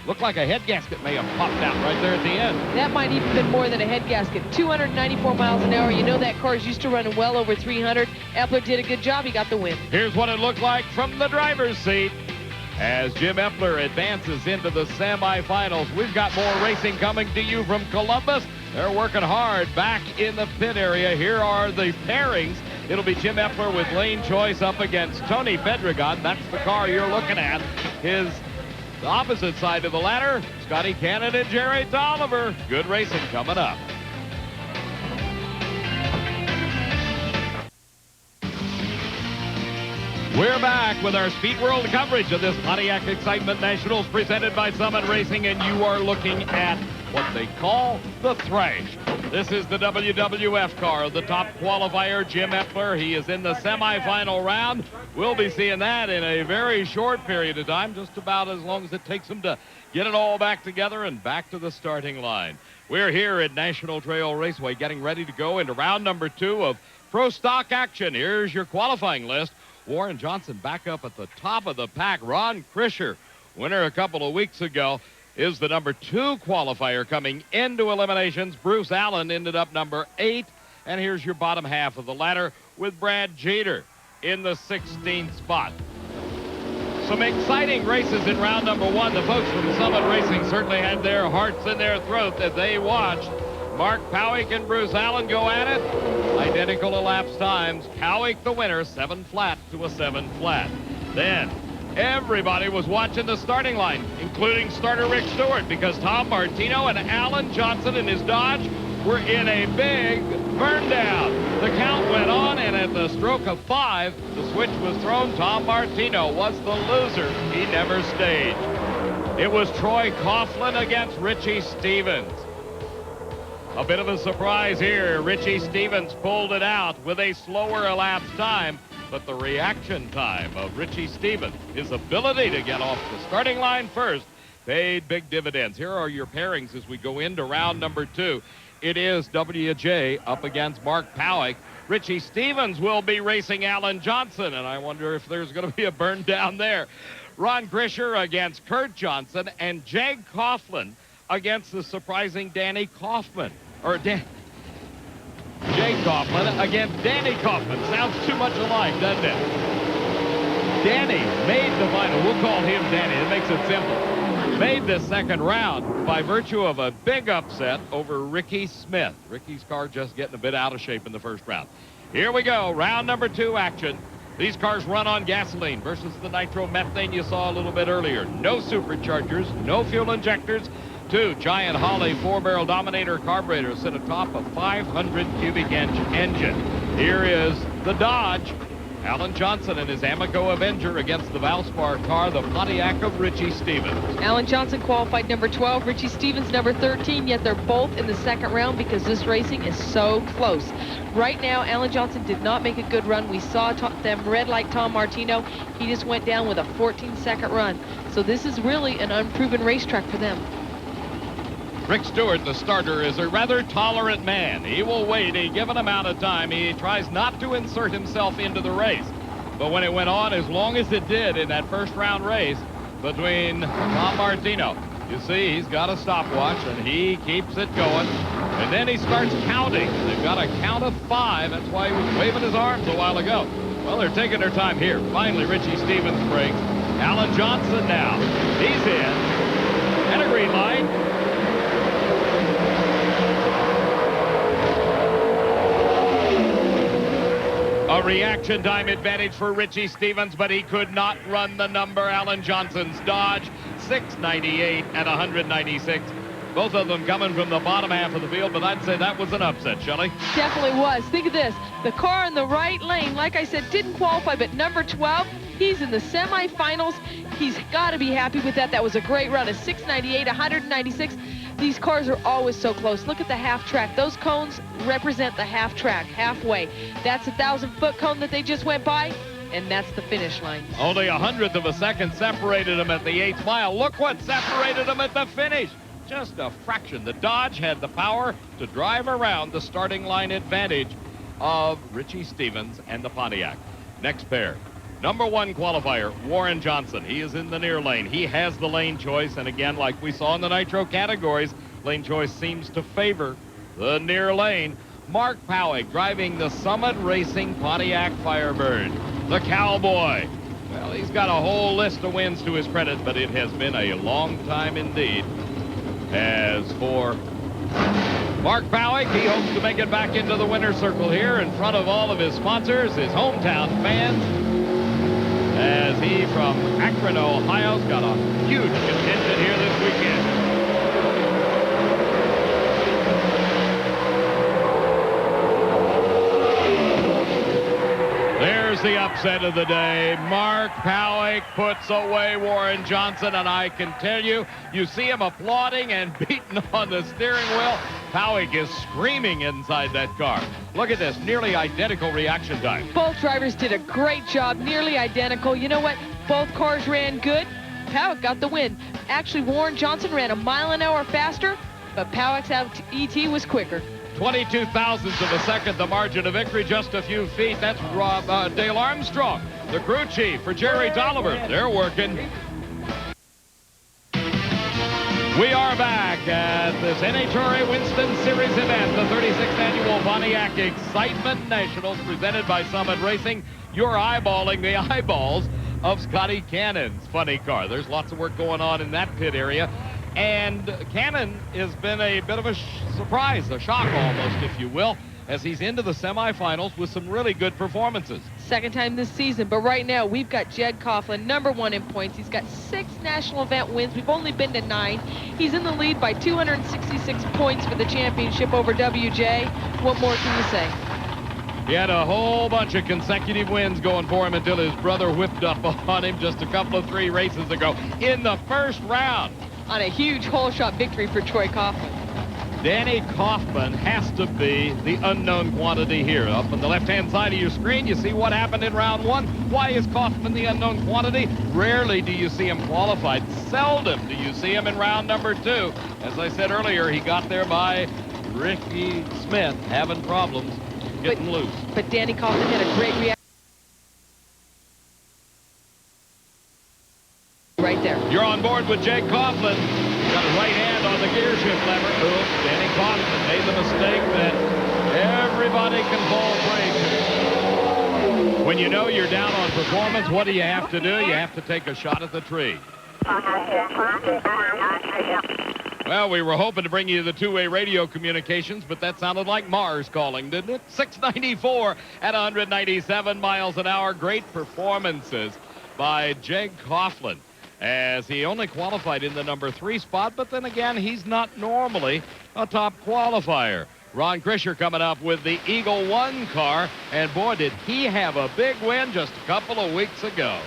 A: Looked like a head gasket may have popped out right there at the end.
D: That might even been more than a head gasket. 294 miles an hour. You know that car is used to running well over 300. Epler did a good job. He got the win.
A: Here's what it looked like from the driver's seat. As Jim Epler advances into the semifinals, we've got more racing coming to you from Columbus. They're working hard back in the pit area. Here are the pairings. It'll be Jim Epler with Lane Choice up against Tony Bedregon. That's the car you're looking at. His opposite side of the ladder, Scotty Cannon and Jerry Tolliver. Good racing coming up. We're back with our Speed World coverage of this Pontiac Excitement Nationals presented by Summit Racing, and you are looking at what they call the Thrash. This is the WWF car, the top qualifier, Jim Epler. He is in the semifinal round. We'll be seeing that in a very short period of time, just about as long as it takes him to get it all back together and back to the starting line. We're here at National Trail Raceway getting ready to go into round number 2 of Pro Stock action. Here's your qualifying list. Warren Johnson back up at the top of the pack. Ron Krischer, winner a couple of weeks ago, is the number 2 qualifier coming into eliminations. Bruce Allen ended up number 8. And here's your bottom half of the ladder with Brad Jeter in the 16th spot. Some exciting races in round number 1. The folks from Summit Racing certainly had their hearts in their throat as they watched Mark Powick and Bruce Allen go at it. Identical elapsed times. Powick the winner, 7 flat to a 7 flat. Then everybody was watching the starting line, including starter Rick Stewart, because Tom Martino and Alan Johnson in his Dodge were in a big burn down. The count went on, and at the stroke of 5, the switch was thrown. Tom Martino was the loser. He never staged. It was Troy Coughlin against Richie Stevens. A bit of a surprise here. Richie Stevens pulled it out with a slower elapsed time, but the reaction time of Richie Stevens, his ability to get off the starting line first, paid big dividends. Here are your pairings as we go into round number 2. It is WJ up against Mark Powick. Richie Stevens will be racing Alan Johnson, and I wonder if there's going to be a burn down there. Ron Krischer against Kurt Johnson, and Jag Coughlin against the surprising Danny Kaufman. Jay Kaufman against Danny Kaufman. Sounds too much alike, doesn't it? Danny made the final. We'll call him Danny. It makes it simple. Made the second round by virtue of a big upset over Ricky Smith. Ricky's car just getting a bit out of shape in the first round. Here we go. Round number 2 action. These cars run on gasoline versus the nitromethane you saw a little bit earlier. No superchargers, no fuel injectors. 2 Giant Holly 4-barrel Dominator carburetors sit atop a 500 cubic inch engine. Here is the Dodge. Alan Johnson and his Amico Avenger against the Valspar car, the Pontiac of Richie Stevens.
D: Alan Johnson qualified number 12, Richie Stevens number 13, yet they're both in the second round because this racing is so close. Right now, Alan Johnson did not make a good run. We saw them red like Tom Martino. He just went down with a 14-second run. So this is really an unproven racetrack for them.
A: Rick Stewart, the starter, is a rather tolerant man. He will wait a given amount of time. He tries not to insert himself into the race. But when it went on as long as it did in that first round race between Tom Martino, you see he's got a stopwatch and he keeps it going. And then he starts counting. They've got a count of 5. That's why he was waving his arms a while ago. Well, they're taking their time here. Finally, Richie Stevens breaks. Alan Johnson now. He's in. And a green light. reaction time advantage for Richie Stevens, but he could not run the number. Alan Johnson's Dodge, 698 and 196. Both of them coming from the bottom half of the field, but I'd say that was an upset, Shelley.
D: Definitely was. Think of this. The car in the right lane, like I said, didn't qualify, but number 12, he's in the semifinals. He's got to be happy with that. That was a great run, a 698, 196. These cars are always so close. Look at the half track. Those cones represent the half track, halfway. That's a 1,000-foot cone that they just went by, and that's the finish line.
A: Only 100th of a second separated them at the 8th mile. Look what separated them at the finish. Just a fraction. The Dodge had the power to drive around the starting line advantage of Richie Stevens and the Pontiac. Next pair. Number 1 qualifier, Warren Johnson. He is in the near lane. He has the lane choice, and again, like we saw in the nitro categories, lane choice seems to favor the near lane. Mark Powick driving the Summit Racing Pontiac Firebird. The Cowboy. Well, he's got a whole list of wins to his credit, but it has been a long time indeed. As for Mark Powick, he hopes to make it back into the winner's circle here in front of all of his sponsors, his hometown fans, as he from Akron, Ohio's got a huge contingent here this weekend. There's the upset of the day. Mark Powick puts away Warren Johnson, and I can tell you, you see him applauding and beating on the steering wheel. Powick is screaming inside that car. Look at this, nearly identical reaction time.
D: Both drivers did a great job, nearly identical. You know what? Both cars ran good. Powick got the win. Actually, Warren Johnson ran a mile an hour faster, but Powick's ET was quicker.
A: 22 thousandths of a second, the margin of victory, just a few feet. That's Dale Armstrong, the crew chief for Jerry Tolliver. They're working. We are back at this NHRA Winston Series event, the 36th annual Pontiac Excitement Nationals, presented by Summit Racing. You're eyeballing the eyeballs of Scotty Cannon's funny car. There's lots of work going on in that pit area. And Cannon has been a bit of a surprise, a shock almost, if you will, as he's into the semifinals with some really good performances.
D: Second time this season, but right now we've got Jed Coughlin, number 1 in points. He's got 6 national event wins. We've only been to 9. He's in the lead by 266 points for the championship over WJ. What more can you say?
A: He had a whole bunch of consecutive wins going for him until his brother whipped up on him just a couple of 3 races ago in the first round.
D: On a huge hole shot victory for Troy Coughlin.
A: Danny Kaufman has to be the unknown quantity here. Up on the left-hand side of your screen, you see what happened in round 1. Why is Kaufman the unknown quantity? Rarely do you see him qualified. Seldom do you see him in round number 2. As I said earlier, he got there by Ricky Smith having problems getting loose.
D: But Danny Kaufman had a great reaction. Right there.
A: You're on board with Jake Coughlin. Got his right hand on the gear shift lever. Oops, Danny Kaufman made the mistake that everybody can fall prey to. When you know you're down on performance, what do you have to do? You have to take a shot at the tree. Well, we were hoping to bring you the 2-way radio communications, but that sounded like Mars calling, didn't it? 694 at 197 miles an hour. Great performances by Jake Coughlin, as he only qualified in the number 3 spot, but then again, he's not normally a top qualifier. Ron Krischer coming up with the Eagle 1 car, and boy, did he have a big win just a couple of weeks ago.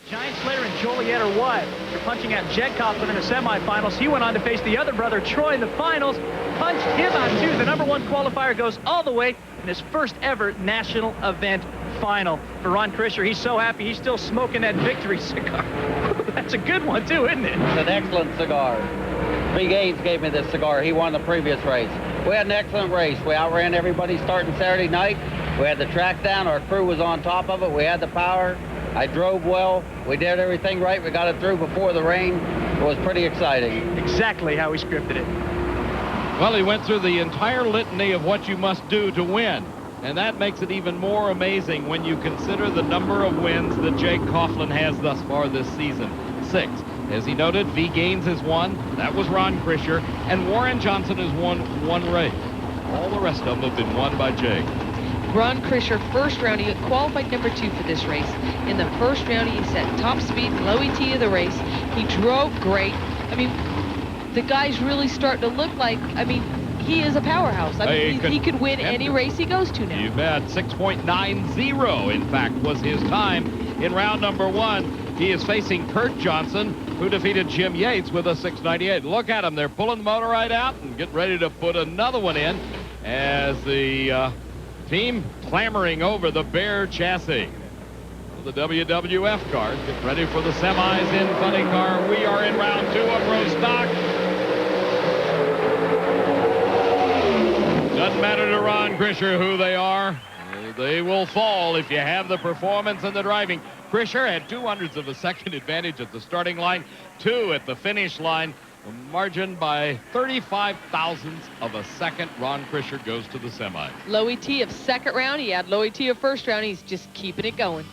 F: Giant Slater and Joliet or what? You're punching out Jed Coughlin in the semifinals. He went on to face the other brother, Troy, in the finals. Punched him out, too. The number 1 qualifier goes all the way in his first ever national event final. For Ron Krischer, he's so happy he's still smoking that victory cigar. That's a good one, too, isn't it?
O: It's an excellent cigar. B. Gaines gave me this cigar. He won the previous race. We had an excellent race. We outran everybody starting Saturday night. We had the track down. Our crew was on top of it. We had the power. I drove well. We did everything right. We got it through before the rain. It was pretty exciting.
F: Exactly how he scripted it.
A: Well, he went through the entire litany of what you must do to win. And that makes it even more amazing when you consider the number of wins that Jake Coughlin has thus far this season. 6. As he noted, V. Gaines has won. That was Ron Krischer. And Warren Johnson has won 1 race.
B: All the rest of them have been won by Jake.
D: Ron Krischer, first round, he qualified number 2 for this race. In the first round, he set top speed, low ET of the race. He drove great. I mean, the guy's really starting to look like, I mean, he is a powerhouse. I mean, he could win any race he goes to now.
A: You bet. 6.90, in fact, was his time in round number 1. He is facing Kurt Johnson, who defeated Jim Yates with a 6.98. Look at him. They're pulling the motor right out and getting ready to put another one in as the team clamoring over the bare chassis. The WWF cars get ready for the semis in funny car. We are in round 2 of Pro Stock. Doesn't matter to Ron Krischer who they are. They will fall if you have the performance and the driving. Krischer had 0.02 of a second advantage at the starting line, 2 at the finish line. A margin by 35 thousandths of a second. Ron Krischer goes to the semis.
D: Low ET of second round. He had low ET of first round. He's just keeping it going.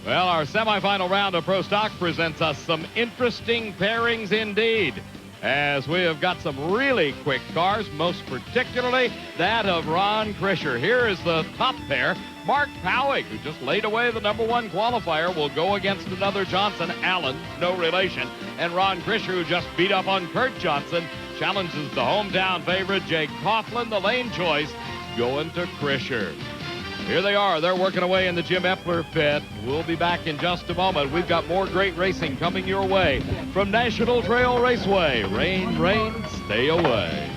A: Well, our semifinal round of Pro Stock presents us some interesting pairings indeed, as we have got some really quick cars, most particularly that of Ron Krischer. Here is the top pair. Mark Powig, who just laid away the number 1 qualifier, will go against another Johnson, Allen, no relation. And Ron Krischer, who just beat up on Kurt Johnson, challenges the hometown favorite, Jake Coughlin, the lane choice, going to Krischer. Here they are. They're working away in the Jim Epler pit. We'll be back in just a moment. We've got more great racing coming your way from National Trail Raceway. Rain, rain, stay away.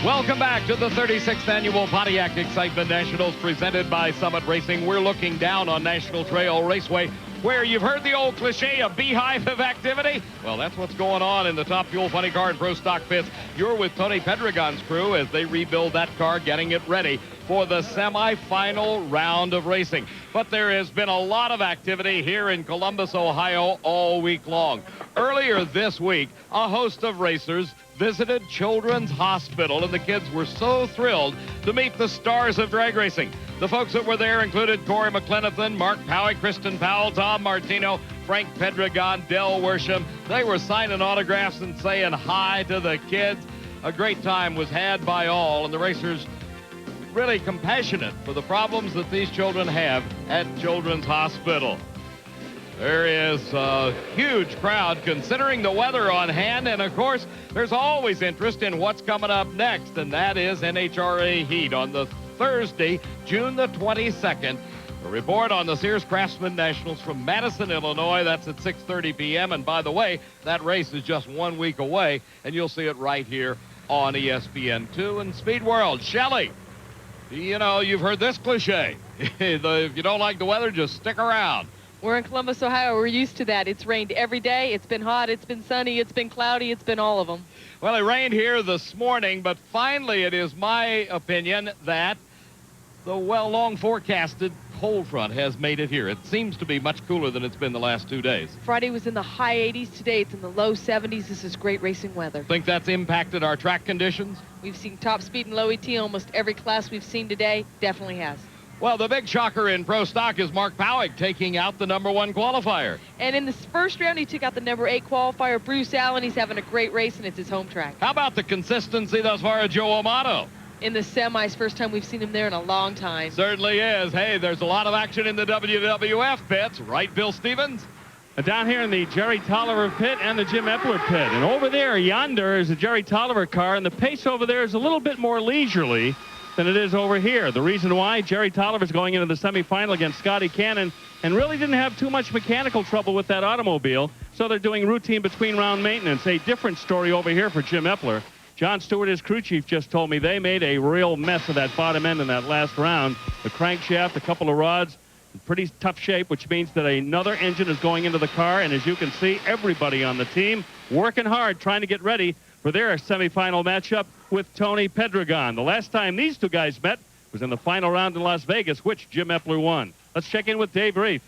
A: Welcome back to the 36th Annual Pontiac Excitement Nationals presented by Summit Racing. We're looking down on National Trail Raceway, where you've heard the old cliche, a beehive of activity. Well, that's what's going on in the Top Fuel Funny Car and Pro Stock pits. You're with Tony Pedregon's crew as they rebuild that car, getting it ready for the semifinal round of racing. But there has been a lot of activity here in Columbus, Ohio all week long. Earlier this week, a host of racers visited Children's Hospital, and the kids were so thrilled to meet the stars of drag racing. The folks that were there included Corey McLenithan, Mark Powig, Kristen Powell, Tom Martino, Frank Pedregon, Del Worsham. They were signing autographs and saying hi to the kids. A great time was had by all, and the racers really compassionate for the problems that these children have at Children's Hospital. There is a huge crowd considering the weather on hand, and of course, there's always interest in what's coming up next, and that is NHRA Heat on the Thursday, June the 22nd. A report on the Sears Craftsman Nationals from Madison, Illinois. That's at 6:30 p.m. And by the way, that race is just 1 week away, and you'll see it right here on ESPN2 and Speed World. Shelley, you know, you've heard this cliche. If you don't like the weather, just stick around.
D: We're in Columbus, Ohio. We're used to that. It's rained every day. It's been hot. It's been sunny. It's been cloudy. It's been all of them.
A: Well, it rained here this morning, but finally it is my opinion that the long forecasted cold front has made it here. It seems to be much cooler than it's been the last 2 days.
D: Friday was in the high 80s. Today it's in the low 70s. This is great racing weather.
A: Think that's impacted our track conditions?
D: We've seen top speed and low ET almost every class we've seen today. Definitely has.
A: Well, the big shocker in Pro Stock is Mark Powig taking out the number 1 qualifier.
D: And in the first round, he took out the number 8 qualifier, Bruce Allen. He's having a great race, and it's his home track.
A: How about the consistency thus far of Joe Amato?
D: In the semis, first time we've seen him there in a long time.
A: Certainly is. Hey, there's a lot of action in the WWF pits. Right, Bill Stevens?
K: Down here in the Jerry Tolliver pit and the Jim Epler pit. And over there, yonder, is the Jerry Tolliver car, and the pace over there is a little bit more leisurely than it is over here. The reason why, Jerry Tolliver's going into the semifinal against Scotty Cannon and really didn't have too much mechanical trouble with that automobile, so they're doing routine between round maintenance. A different story over here for Jim Epler. John Stewart, his crew chief, just told me they made a real mess of that bottom end in that last round. The crankshaft, a couple of rods, in pretty tough shape, which means that another engine is going into the car, and as you can see, everybody on the team working hard trying to get ready for their semifinal matchup with Tony Pedregon. The last time these two guys met was in the final round in Las Vegas, which Jim Epler won. Let's check in with Dave Reef.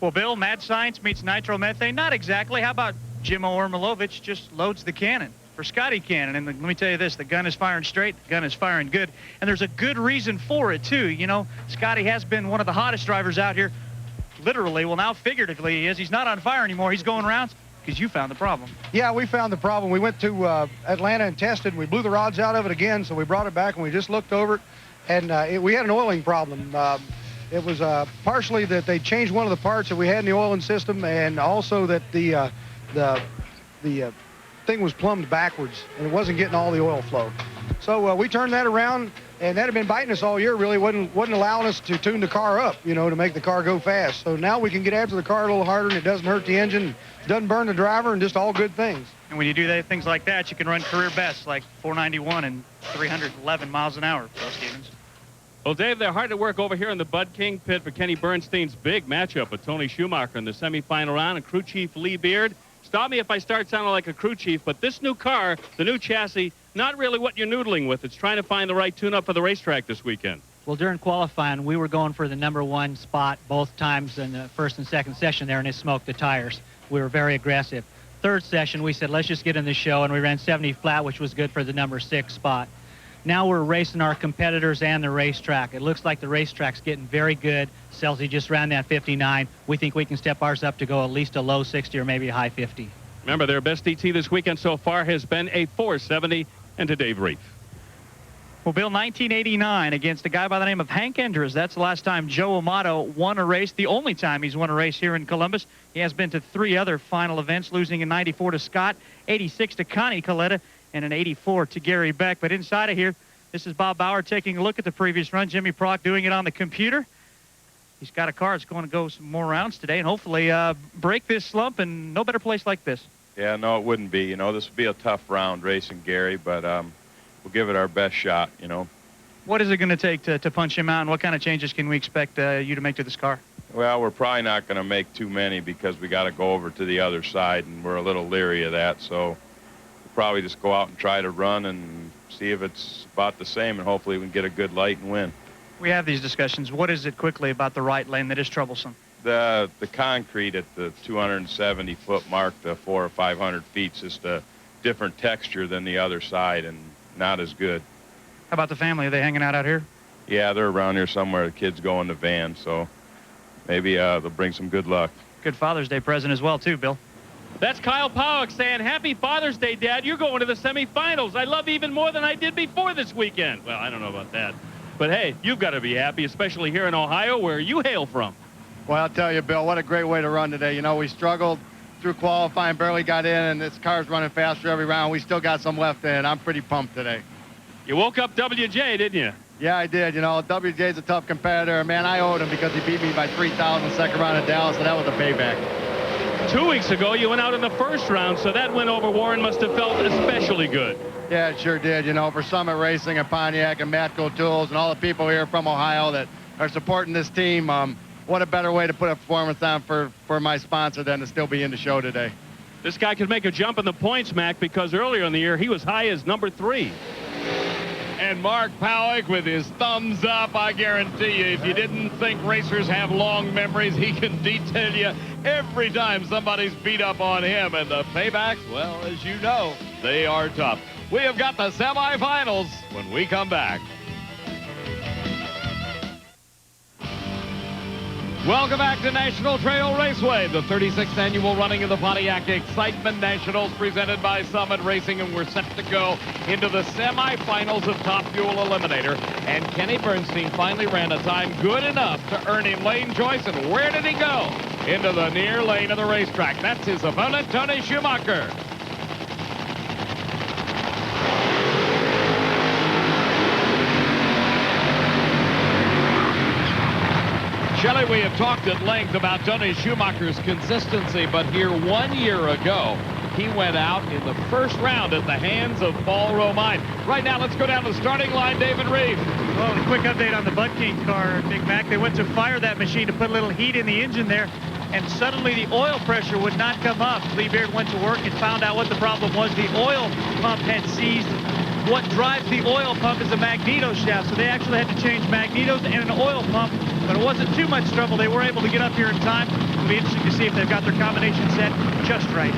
F: Well, Bill, mad science meets nitromethane. Not exactly. How about Jimmo Ermolovich just loads the cannon for Scotty Cannon? And let me tell you this, the gun is firing straight, the gun is firing good, and there's a good reason for it, too. You know, Scotty has been one of the hottest drivers out here, literally. Well, now figuratively he is. He's not on fire anymore. He's going rounds because you found the problem.
M: Yeah, we found the problem. We went to Atlanta and tested. We blew the rods out of it again, so we brought it back and we just looked over it, and we had an oiling problem. It was partially that they changed one of the parts that we had in the oiling system, and also that the thing was plumbed backwards, and it wasn't getting all the oil flow. So we turned that around, and that had been biting us all year. Really wasn't allowing us to tune the car up, you know, to make the car go fast. So now we can get after the car a little harder, and it doesn't hurt the engine, doesn't burn the driver, and just all good things.
F: And when you do things like that, you can run career bests like 491 and 311 miles an hour, Bill Stevens.
B: Well, Dave, they're hard to work over here in the Bud King pit for Kenny Bernstein's big matchup with Tony Schumacher in the semifinal round and crew chief Lee Beard. Stop me if I start sounding like a crew chief, but this new car, the new chassis, not really what you're noodling with. It's trying to find the right tune-up for the racetrack this weekend.
P: Well, during qualifying, we were going for the #1 spot both times in the first and second session there, and it smoked the tires. We were very aggressive. Third session, we said, let's just get in the show, and we ran 70 flat, which was good for the #6 spot. Now we're racing our competitors and the racetrack. It looks like the racetrack's getting very good. Selzy just ran that 59. We think we can step ours up to go at least a low 60 or maybe a high 50.
B: Remember, their best ET this weekend so far has been a 470, and to Dave Reef.
F: Well, Bill, 1989 against a guy by the name of Hank Enders. That's the last time Joe Amato won a race, the only time he's won a race here in Columbus. He has been to 3 other final events, losing in 94 to Scott, 86 to Connie Coletta, and an 84 to Gary Beck. But inside of here, this is Bob Bauer taking a look at the previous run. Jimmy Prock doing it on the computer. He's got a car that's going to go some more rounds today and hopefully break this slump, and no better place like this.
I: Yeah, no, it wouldn't be. You know, this would be a tough round racing Gary, but we'll give it our best shot, you know.
F: What is it going to take to punch him out, and what kind of changes can we expect you to make to this car?
I: Well, we're probably not going to make too many because we got to go over to the other side, and we're a little leery of that, so we'll probably just go out and try to run and see if it's about the same, and hopefully we can get a good light and win.
F: We have these discussions. What is it quickly about the right lane that is troublesome?
I: The concrete at the 270-foot mark, the 400 or 500 feet, is just a different texture than the other side and not as good.
F: How about the family? Are they hanging out here?
I: Yeah, they're around here somewhere. The kids go in the van, so maybe they'll bring some good luck.
F: Good Father's Day present as well, too, Bill.
B: That's Kyle Powick saying, happy Father's Day, Dad. You're going to the semifinals. I love you even more than I did before this weekend. Well, I don't know about that. But, hey, you've got to be happy, especially here in Ohio, where you hail from.
G: Well, I'll tell you, Bill, what a great way to run today. You know, we struggled through qualifying, barely got in, and this car's running faster every round. We still got some left in. I'm pretty pumped today.
B: You woke up WJ, didn't you?
G: Yeah, I did. You know, WJ's a tough competitor. Man, I owed him because he beat me by 3,000 second round in Dallas, so that was a payback.
B: 2 weeks ago, you went out in the first round, so that win over Warren must have felt especially good.
G: Yeah, it sure did. You know, for Summit Racing and Pontiac and Matco Tools and all the people here from Ohio that are supporting this team, what a better way to put a performance on for my sponsor than to still be in the show today.
B: This guy could make a jump in the points, Mac, because earlier in the year, he was high as #3. And Mark Powick with his thumbs up. I guarantee you, if you didn't think racers have long memories, he can detail you every time somebody's beat up on him. And the paybacks, well, as you know, they are tough. We have got the semifinals when we come back. Welcome back to National Trail Raceway, the 36th annual running of the Pontiac Excitement Nationals presented by Summit Racing, and we're set to go into the semifinals of Top Fuel Eliminator. And Kenny Bernstein finally ran a time good enough to earn him lane choice, and where did he go? Into the near lane of the racetrack. That's his opponent, Tony Schumacher. Shelley, we have talked at length about Tony Schumacher's consistency, but here 1 year ago, he went out in the first round at the hands of Paul Romine. Right now, let's go down to the starting line, David Reeve.
F: Well, a quick update on the Bud King car, Big Mac. They went to fire that machine to put a little heat in the engine there, and suddenly the oil pressure would not come up. Lee Beard went to work and found out what the problem was. The oil pump had seized. What drives the oil pump is a magneto shaft, so they actually had to change magnetos and an oil pump, but it wasn't too much trouble. They were able to get up here in time. It'll be interesting to see if they've got their combination set just right.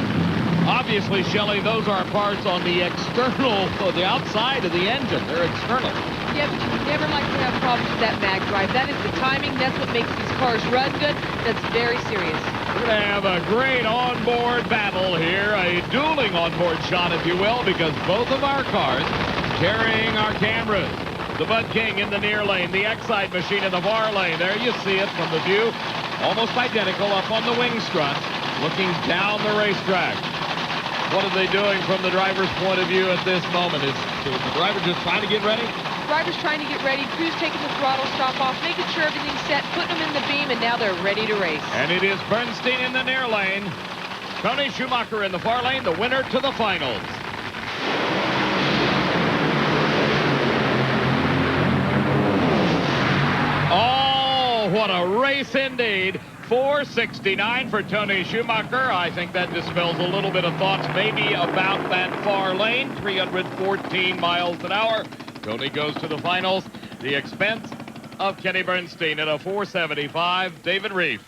A: Obviously, Shelley, those are parts on the external, or the outside of the engine. They're external.
D: Yeah, but you never like to have problems with that mag drive. That is the timing. That's what makes these cars run good. That's very serious.
A: We're going to have a great onboard battle here, a dueling onboard shot, if you will, because both of our cars carrying our cameras. The Bud King in the near lane, the Excite machine in the far lane. There you see it from the view, almost identical up on the wing struts, looking down the racetrack. What are they doing from the driver's point of view at this moment? Is the driver just trying to get ready?
D: Driver's trying to get ready. Crew's taking the throttle stop off, making sure everything's set, putting them in the beam, and now they're ready to race.
A: And it is Bernstein in the near lane. Tony Schumacher in the far lane, the winner to the finals. Oh, what a race indeed. 469 for Tony Schumacher. I think that dispels a little bit of thoughts maybe about that far lane. 314 miles an hour. Tony goes to the finals. The expense of Kenny Bernstein at a 475. David Reef.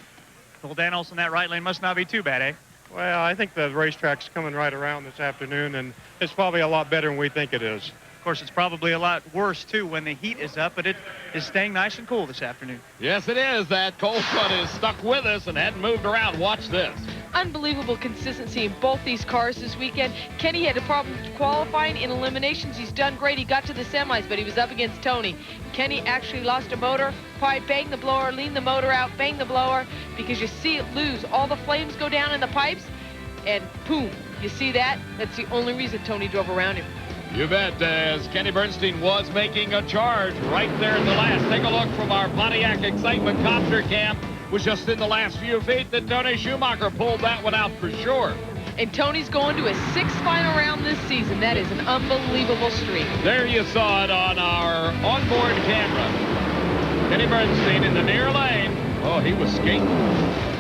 F: Well, Dan Olson, that right lane must not be too bad, eh?
Q: Well, I think the racetrack's coming right around this afternoon, and it's probably a lot better than we think it is.
F: Of course, it's probably a lot worse, too, when the heat is up, but it is staying nice and cool this afternoon.
A: Yes, it is. That cold front is stuck with us and hadn't moved around. Watch this.
D: Unbelievable consistency in both these cars this weekend. Kenny had a problem qualifying in eliminations. He's done great. He got to the semis, but he was up against Tony. Kenny actually lost a motor, probably banged the blower, leaned the motor out, banged the blower, because you see it lose. All the flames go down in the pipes, and boom, you see that? That's the only reason Tony drove around him.
A: You bet, as Kenny Bernstein was making a charge right there in the last. Take a look from our Pontiac excitement copter cam. Was just in the last few feet that Tony Schumacher pulled that one out for sure.
D: And Tony's going to his 6th final round this season. That is an unbelievable streak.
A: There you saw it on our onboard camera. Kenny Bernstein in the near lane. Oh, he was skating.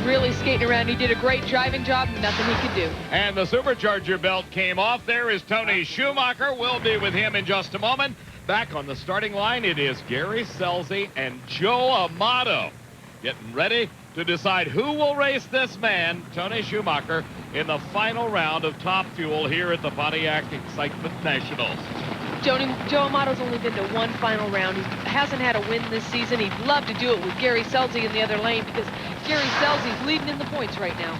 D: Really skating around. He did a great driving job. Nothing he could do.
A: And the supercharger belt came off. There is Tony Schumacher. We'll be with him in just a moment. Back on the starting line, it is Gary Scelzi and Joe Amato getting ready to decide who will race this man, Tony Schumacher, in the final round of Top Fuel here at the Pontiac Excitement Nationals.
D: Joe Amato's only been to one final round. He hasn't had a win this season. He'd love to do it with Gary Scelzi in the other lane because Gary Scelzi's leading in the points right now.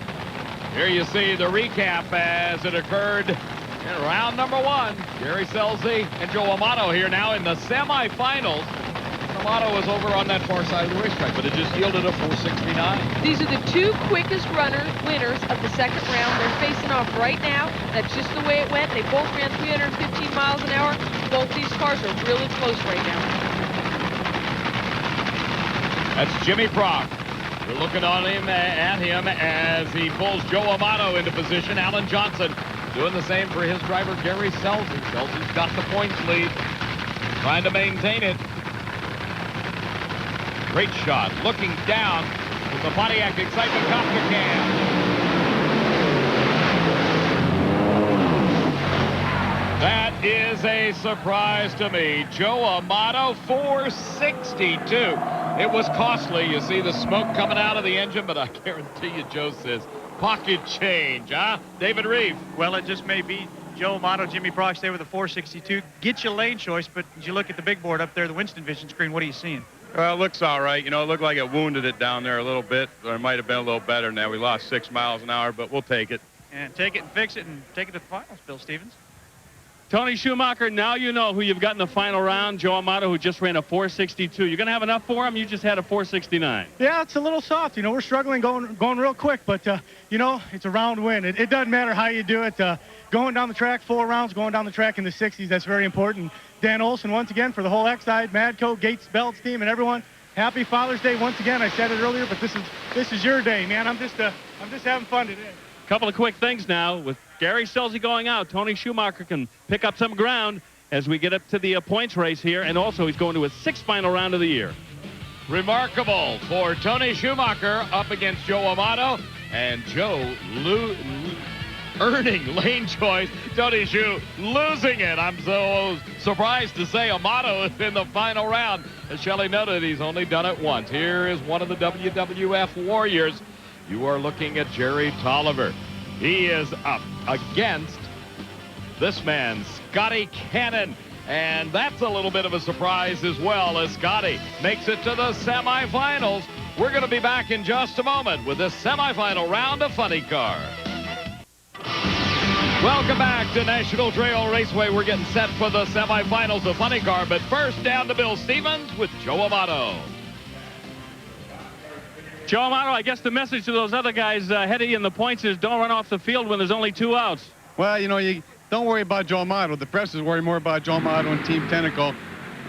A: Here you see the recap as it occurred in round number 1. Gary Scelzi and Joe Amato here now in the semifinals. Amato was over on that far side of the racetrack, but it just yielded a 469.
D: These are the 2 quickest winners of the second round. They're facing off right now. That's just the way it went. They both ran 315 miles an hour. Both these cars are really close right now.
A: That's Jimmy Prock. We're looking at him as he pulls Joe Amato into position. Alan Johnson doing the same for his driver, Gary Scelzi. Scelzi's got the points lead, trying to maintain it. Great shot, looking down with the Pontiac Excitement copter cam. That is a surprise to me. Joe Amato, 462. It was costly. You see the smoke coming out of the engine, but I guarantee you, Joe says, pocket change, huh? David Reef.
F: Well, it just may be Joe Amato, Jimmy Prox there with a 462. Get your lane choice, but as you look at the big board up there, the Winston vision screen, what are you seeing?
I: Well, it looks all right. You know, it looked like it wounded it down there a little bit. Or it might have been a little better than that. We lost 6 miles an hour, but we'll take it.
F: And take it and fix it and take it to the finals, Bill Stevens.
B: Tony Schumacher, now you know who you've got in the final round. Joe Amato, who just ran a 462. You're going to have enough for him? You just had a 469.
R: Yeah, it's a little soft. You know, we're struggling going real quick, but, you know, it's a round win. It doesn't matter how you do it. Going down the track, 4 rounds, going down the track in the 60s, that's very important. Dan Olson, once again, for the whole X-Side, Madco, Gates, Belts team, and everyone, happy Father's Day once again. I said it earlier, but this is your day, man. I'm just having fun today.
B: Couple of quick things now. With Gary Scelzi going out, Tony Schumacher can pick up some ground as we get up to the points race here, and also he's going to his 6th final round of the year.
A: Remarkable for Tony Schumacher up against Joe Amato, and Joe earning lane choice. Tony Schu losing it. I'm so surprised to say Amato is in the final round. As Shelley noted, he's only done it once. Here is one of the WWF Warriors. You are looking at Jerry Tolliver. He is up against this man, Scotty Cannon. And that's a little bit of a surprise as well, as Scotty makes it to the semifinals. We're going to be back in just a moment with this semifinal round of Funny Car. Welcome back to National Trail Raceway. We're getting set for the semifinals of Funny Car, but first down to Bill Stevens with Joe Amato.
B: Joe Amato, I guess the message to those other guys heading in the points is don't run off the field when there's only 2 outs.
J: Well, you know, you don't worry about Joe Amato. The press is worried more about Joe Amato and Team Tentacle,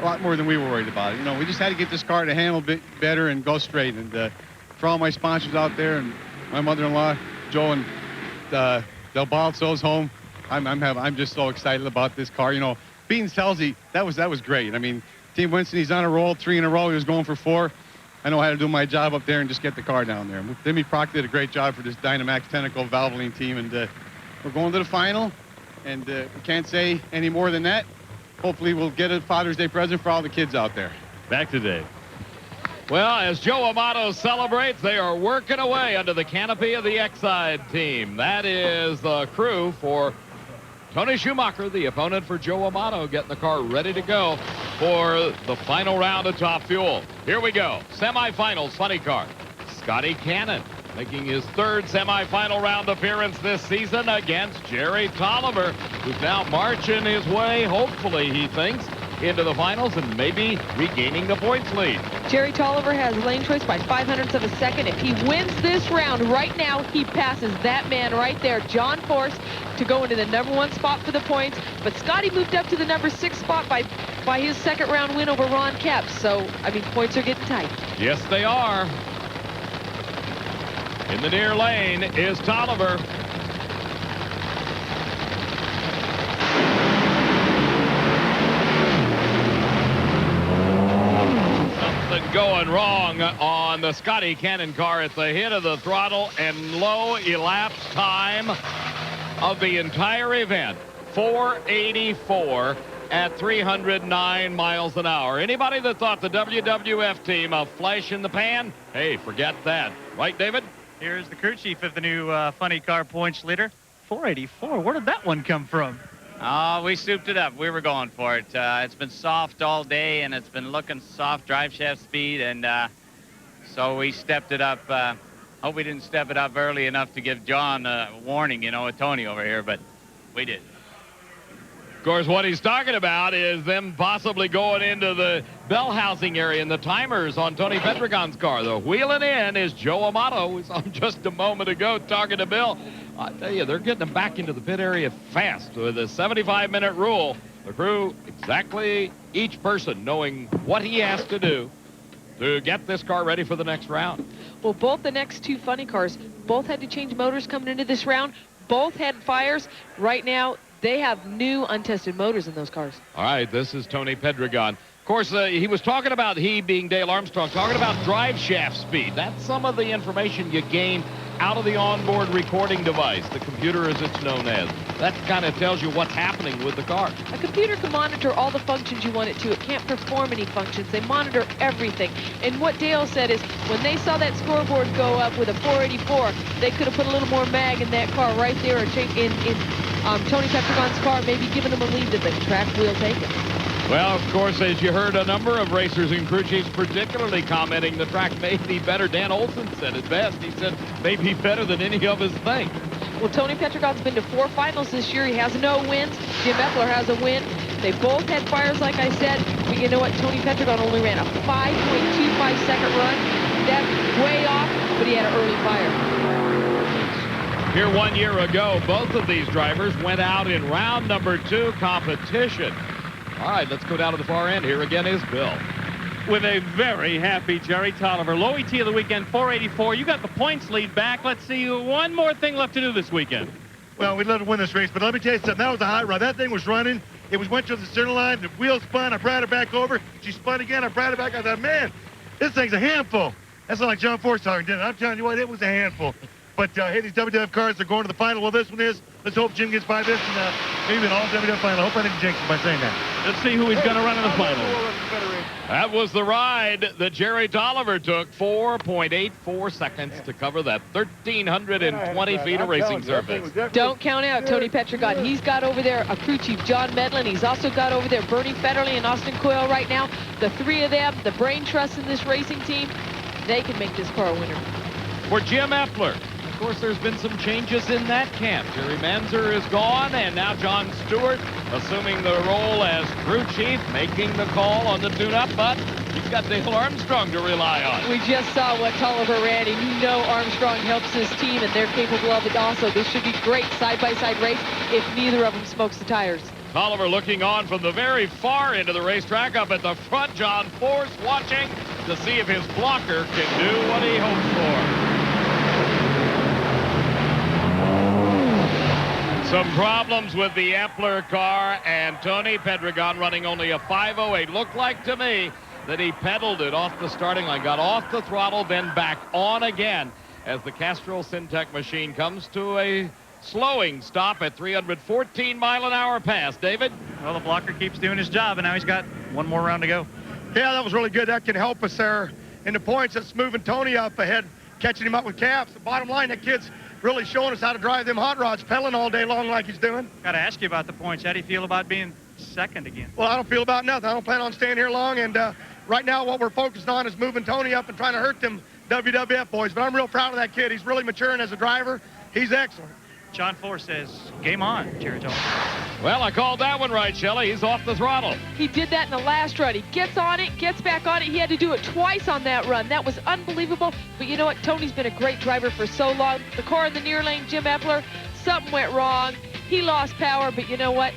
J: a lot more than we were worried about it. You know, we just had to get this car to handle a bit better and go straight. And for all my sponsors out there and my mother-in-law, Joe and Del Balzo's home, I'm just so excited about this car. You know, beating Selzy, that was great. I mean, Team Winston, he's on a roll, 3 in a row. He was going for 4. I know how to do my job up there and just get the car down there. Timmy Prock did a great job for this Dynamax Tentacle Valvoline team, and we're going to the final, and we can't say any more than that. Hopefully we'll get a Father's Day present for all the kids out there.
B: Back to Dave.
A: Well, as Joe Amato celebrates, they are working away under the canopy of the X-Side team. That is the crew for Tony Schumacher, the opponent for Joe Amato, getting the car ready to go for the final round of Top Fuel. Here we go. Semifinals, Funny Car. Scotty Cannon making his 3rd semifinal round appearance this season against Jerry Tolliver, who's now marching his way, hopefully, he thinks, into the finals and maybe regaining the points lead.
D: Jerry Tolliver has lane choice by 0.05 of a second. If he wins this round right now, he passes that man right there, John Force, to go into the #1 spot for the points. But Scotty moved up to the #6 spot by his 2nd round win over Ron Capps. So, I mean, points are getting tight.
A: Yes, they are. In the near lane is Tolliver. Something going wrong on the Scotty Cannon car at the hit of the throttle, and low elapsed time of the entire event, 484 at 309 miles an hour. Anybody that thought the WWF team a flash in the pan, hey, forget that. Right, David?
F: Here's the crew chief of the new Funny Car points leader. 484. Where did that one come from?
S: We souped it up. We were going for it. It's been soft all day, and it's been looking soft drive shaft speed, and so we stepped it up. Hope we didn't step it up early enough to give John a warning, you know, with Tony over here, but we did.
A: Of course, what he's talking about is them possibly going into the bell housing area and the timers on Tony Petragon's car. The wheeling in is Joe Amato, who was on just a moment ago talking to Bill. I tell you, they're getting them back into the pit area fast with a 75-minute rule. The crew, exactly each person knowing what he has to do to get this car ready for the next round.
D: Well, both the next 2 Funny Cars, both had to change motors coming into this round. Both had fires. Right now, they have new untested motors in those cars.
A: All right, this is Tony Pedragon. Of course, he was talking about, he being Dale Armstrong, talking about drive shaft speed. That's some of the information you gain out of the onboard recording device, the computer as it's known as. That kind of tells you what's happening with the car.
D: A computer can monitor all the functions you want it to. It can't perform any functions. They monitor everything. And what Dale said is when they saw that scoreboard go up with a 484, they could have put a little more mag in that car right there, or in Tony Petragon's car, maybe giving them a lead that the track will take it.
A: Well, of course, as you heard a number of racers and crew chiefs particularly commenting the track may be better. Dan Olson said it best. He said may be better than any of us think.
D: Well, Tony Petragon's been to 4 finals this year. He has no wins. Jim Eppler has a win. They both had fires, like I said. But you know what? Tony Petragon only ran a 5.25 second run. That's way off, but he had an early fire.
A: Here 1 year ago, both of these drivers went out in round number 2 competition. All right, let's go down to the far end. Here again is Bill.
B: With a very happy Jerry Tolliver. Low ET of the weekend, 484. You got the points lead back. Let's see, one more thing left to do this weekend.
N: Well, we'd love to win this race, but let me tell you something. That was a hot run. That thing was running. It went to the center line. The wheel spun. I brought it back over. She spun again. I brought it back. I thought, man, this thing's a handful. That's not like John Force talking, didn't it? I'm telling you what, it was a handful. But, hey, these WWF cars are going to the final. Well, this one is. Let's hope Jim gets by this and maybe an all-WWF final. I hope I didn't jinx him by saying that.
B: Let's see who he's going to run in the final.
A: That was the ride that Jerry Tolliver took. 4.84 seconds to cover that 1,320 feet of racing surface.
D: Don't count out Tony Petragon. He's got over there a crew chief, John Medlin. He's also got over there Bernie Federley and Austin Coyle right now. The 3 of them, the brain trust in this racing team. they can make this car a winner.
A: For Jim Epler, of course, there's been some changes in that camp. Jerry Manzer is gone, and now John Stewart assuming the role as crew chief, making the call on the tune-up, but you've got Dale Armstrong to rely on.
D: We just saw what Tolliver ran, and you know Armstrong helps his team, and they're capable of it also. This should be great side-by-side race if neither of them smokes the tires.
A: Tolliver looking on from the very far end of the racetrack. Up at the front, John Force watching to see if his blocker can do what he hopes for. Some problems with the Epler car, and Tony Pedregon running only a 5:08. Looked like to me that he pedaled it off the starting line, got off the throttle, then back on again as the Castrol Syntec machine comes to a slowing stop at 314-mile-an-hour pass. David?
F: Well, the blocker keeps doing his job, and now he's got one more round to go.
N: Yeah, that was really good. That can help us there in the points. That's moving Tony up ahead, catching him up with caps. The bottom line, that kid's really showing us how to drive them hot rods, pedaling all day long like he's doing.
F: Got to ask you about the points. How do you feel about being second again?
N: Well, I don't feel about nothing. I don't plan on staying here long, and right now what we're focused on is moving Tony up and trying to hurt them WWF boys. But I'm real proud of that kid. He's really maturing as a driver. He's excellent.
F: John Force says, game on, Jerry Tolliver.
A: Well, I called that one right, Shelley. He's off the throttle.
D: He did that in the last run. He gets on it, gets back on it. He had to do it twice on that run. That was unbelievable. But you know what? Tony's been a great driver for so long. The car in the near lane, Jim Epler, something went wrong. He lost power, but you know what?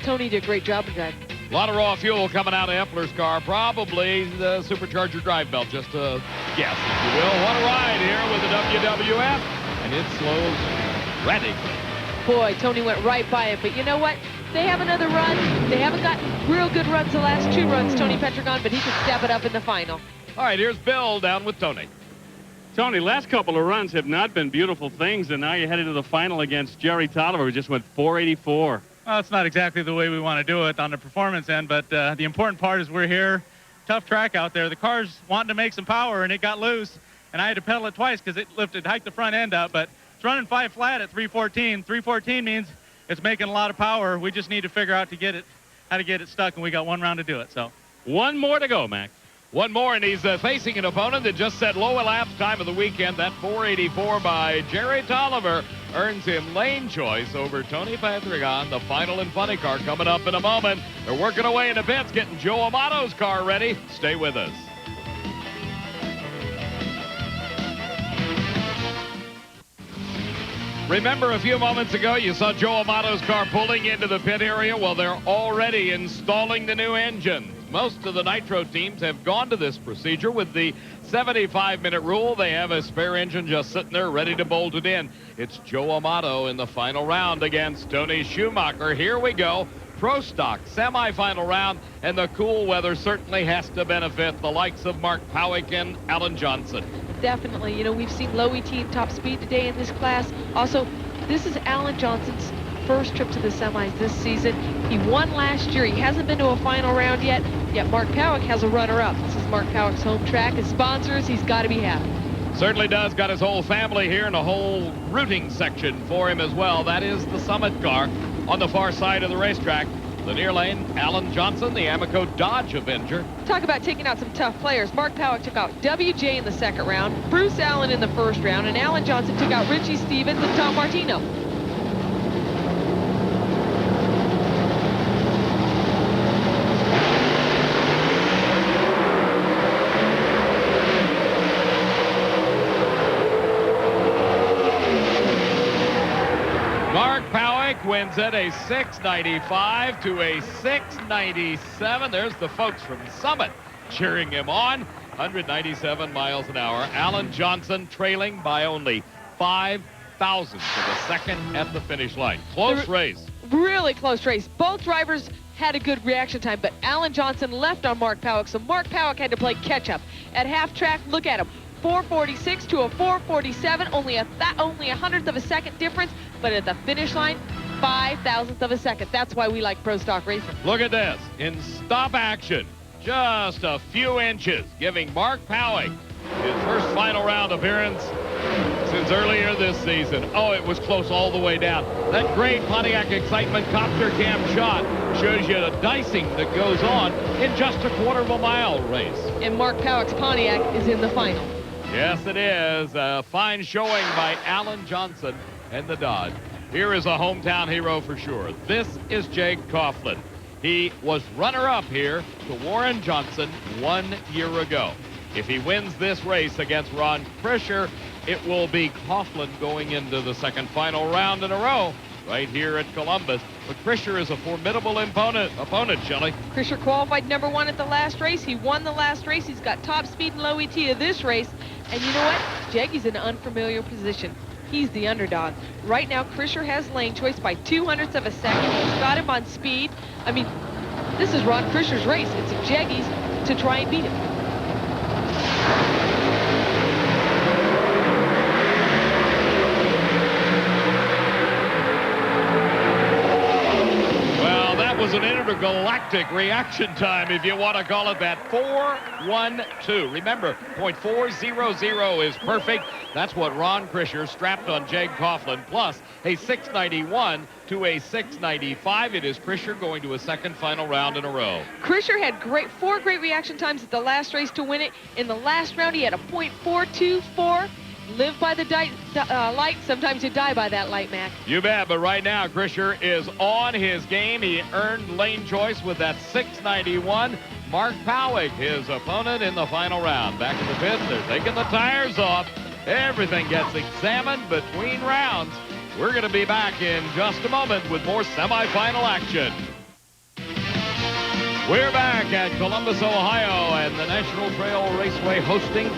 D: Tony did a great job of that.
A: A lot of raw fuel coming out of Epler's car. Probably the supercharger drive belt, just a guess, if you will. What a ride here with the WWF. And it slows radically.
D: Boy, Tony went right by it, but you know what? They have another run. They haven't gotten real good runs the last two runs, Tony Pedregon, but he can step it up in the final.
A: All right, here's Bill down with Tony.
B: Tony, last couple of runs have not been beautiful things, and now you're headed to the final against Jerry Tolliver, who just went 484.
K: Well, it's not exactly the way we want to do it on the performance end, but the important part is we're here. Tough track out there. The car's wanting to make some power, and it got loose, and I had to pedal it twice because it hiked the front end up, but it's running 5 flat at 314. 314 means it's making a lot of power. We just need to figure out how to get it stuck, and we got one round to do it. So
B: one more to go, Mac.
A: One more, and he's facing an opponent that just set low elapsed time of the weekend. That 484 by Jerry Tolliver earns him lane choice over Tony Pedregon. The final and funny car coming up in a moment. They're working away in the pits, getting Joe Amato's car ready. Stay with us. Remember a few moments ago you saw Joe Amato's car pulling into the pit area? Well, they're already installing the new engine. Most of the nitro teams have gone to this procedure with the 75-minute rule. They have a spare engine just sitting there ready to bolt it in. It's Joe Amato in the final round against Tony Schumacher. Here we go. Pro Stock semifinal round, and the cool weather certainly has to benefit the likes of Mark Powick and Alan Johnson.
D: Definitely. You know, we've seen low ET and top speed today in this class. Also, this is Alan Johnson's first trip to the semis this season. He won last year. He hasn't been to a final round yet Mark Powick has a runner-up. This is Mark Powick's home track. His sponsors, he's got to be happy.
A: Certainly does. Got his whole family here and a whole rooting section for him as well. That is the Summit car on the far side of the racetrack. The near lane, Alan Johnson, the Amoco Dodge Avenger.
D: Talk about taking out some tough players. Mark Powick took out WJ in the second round, Bruce Allen in the first round, and Alan Johnson took out Richie Stevens and Tom Martino.
A: Wins it a 695 to a 697. There's the folks from Summit cheering him on. 197 miles an hour. Alan Johnson trailing by only 5 thousandths of a second at the finish line. Close race.
D: Really close race. Both drivers had a good reaction time, but Alan Johnson left on Mark Powick, so Mark Powick had to play catch-up. At half track, look at him. 446 to a 447, only a hundredth of a second difference, but at the finish line, 5 thousandths of a second. That's why we like Pro Stock racing.
A: Look at this. In stop action, just a few inches, giving Mark Powick his first final round appearance since earlier this season. Oh, it was close all the way down. That great Pontiac Excitement copter cam shot shows you the dicing that goes on in just a quarter of a mile race.
D: And Mark Powick's Pontiac is in the final.
A: Yes, it is. A fine showing by Alan Johnson and the Dodge. Here is a hometown hero for sure. This is Jake Coughlin. He was runner-up here to Warren Johnson 1 year ago. If he wins this race against Ron Krischer, it will be Coughlin going into the second final round in a row right here at Columbus. But Krischer is a formidable opponent, Shelley.
D: Krischer qualified number 1 at the last race. He won the last race. He's got top speed and low ET of this race. And you know what? Jaggy's in an unfamiliar position. He's the underdog. Right now, Krischer has lane choice by 0.02 of a second. He's got him on speed. I mean, this is Ron Krischer's race. It's Jaggy's to try and beat him.
A: Was an intergalactic reaction time, if you want to call it that. 4:12. Remember, .400 is perfect. That's what Ron Krischer strapped on Jake Coughlin, plus a 691 to a 695. It is Krischer going to a second final round in a row.
D: Krischer had four great reaction times at the last race to win it. In the last round, he had a .424. Live by the light. Sometimes you die by that light, Mac.
A: You bet, but right now, Krischer is on his game. He earned lane choice with that 691. Mark Powig, his opponent in the final round. Back in the pit, they're taking the tires off. Everything gets examined between rounds. We're going to be back in just a moment with more semifinal action. We're back at Columbus, Ohio, and the National Trail Raceway hosting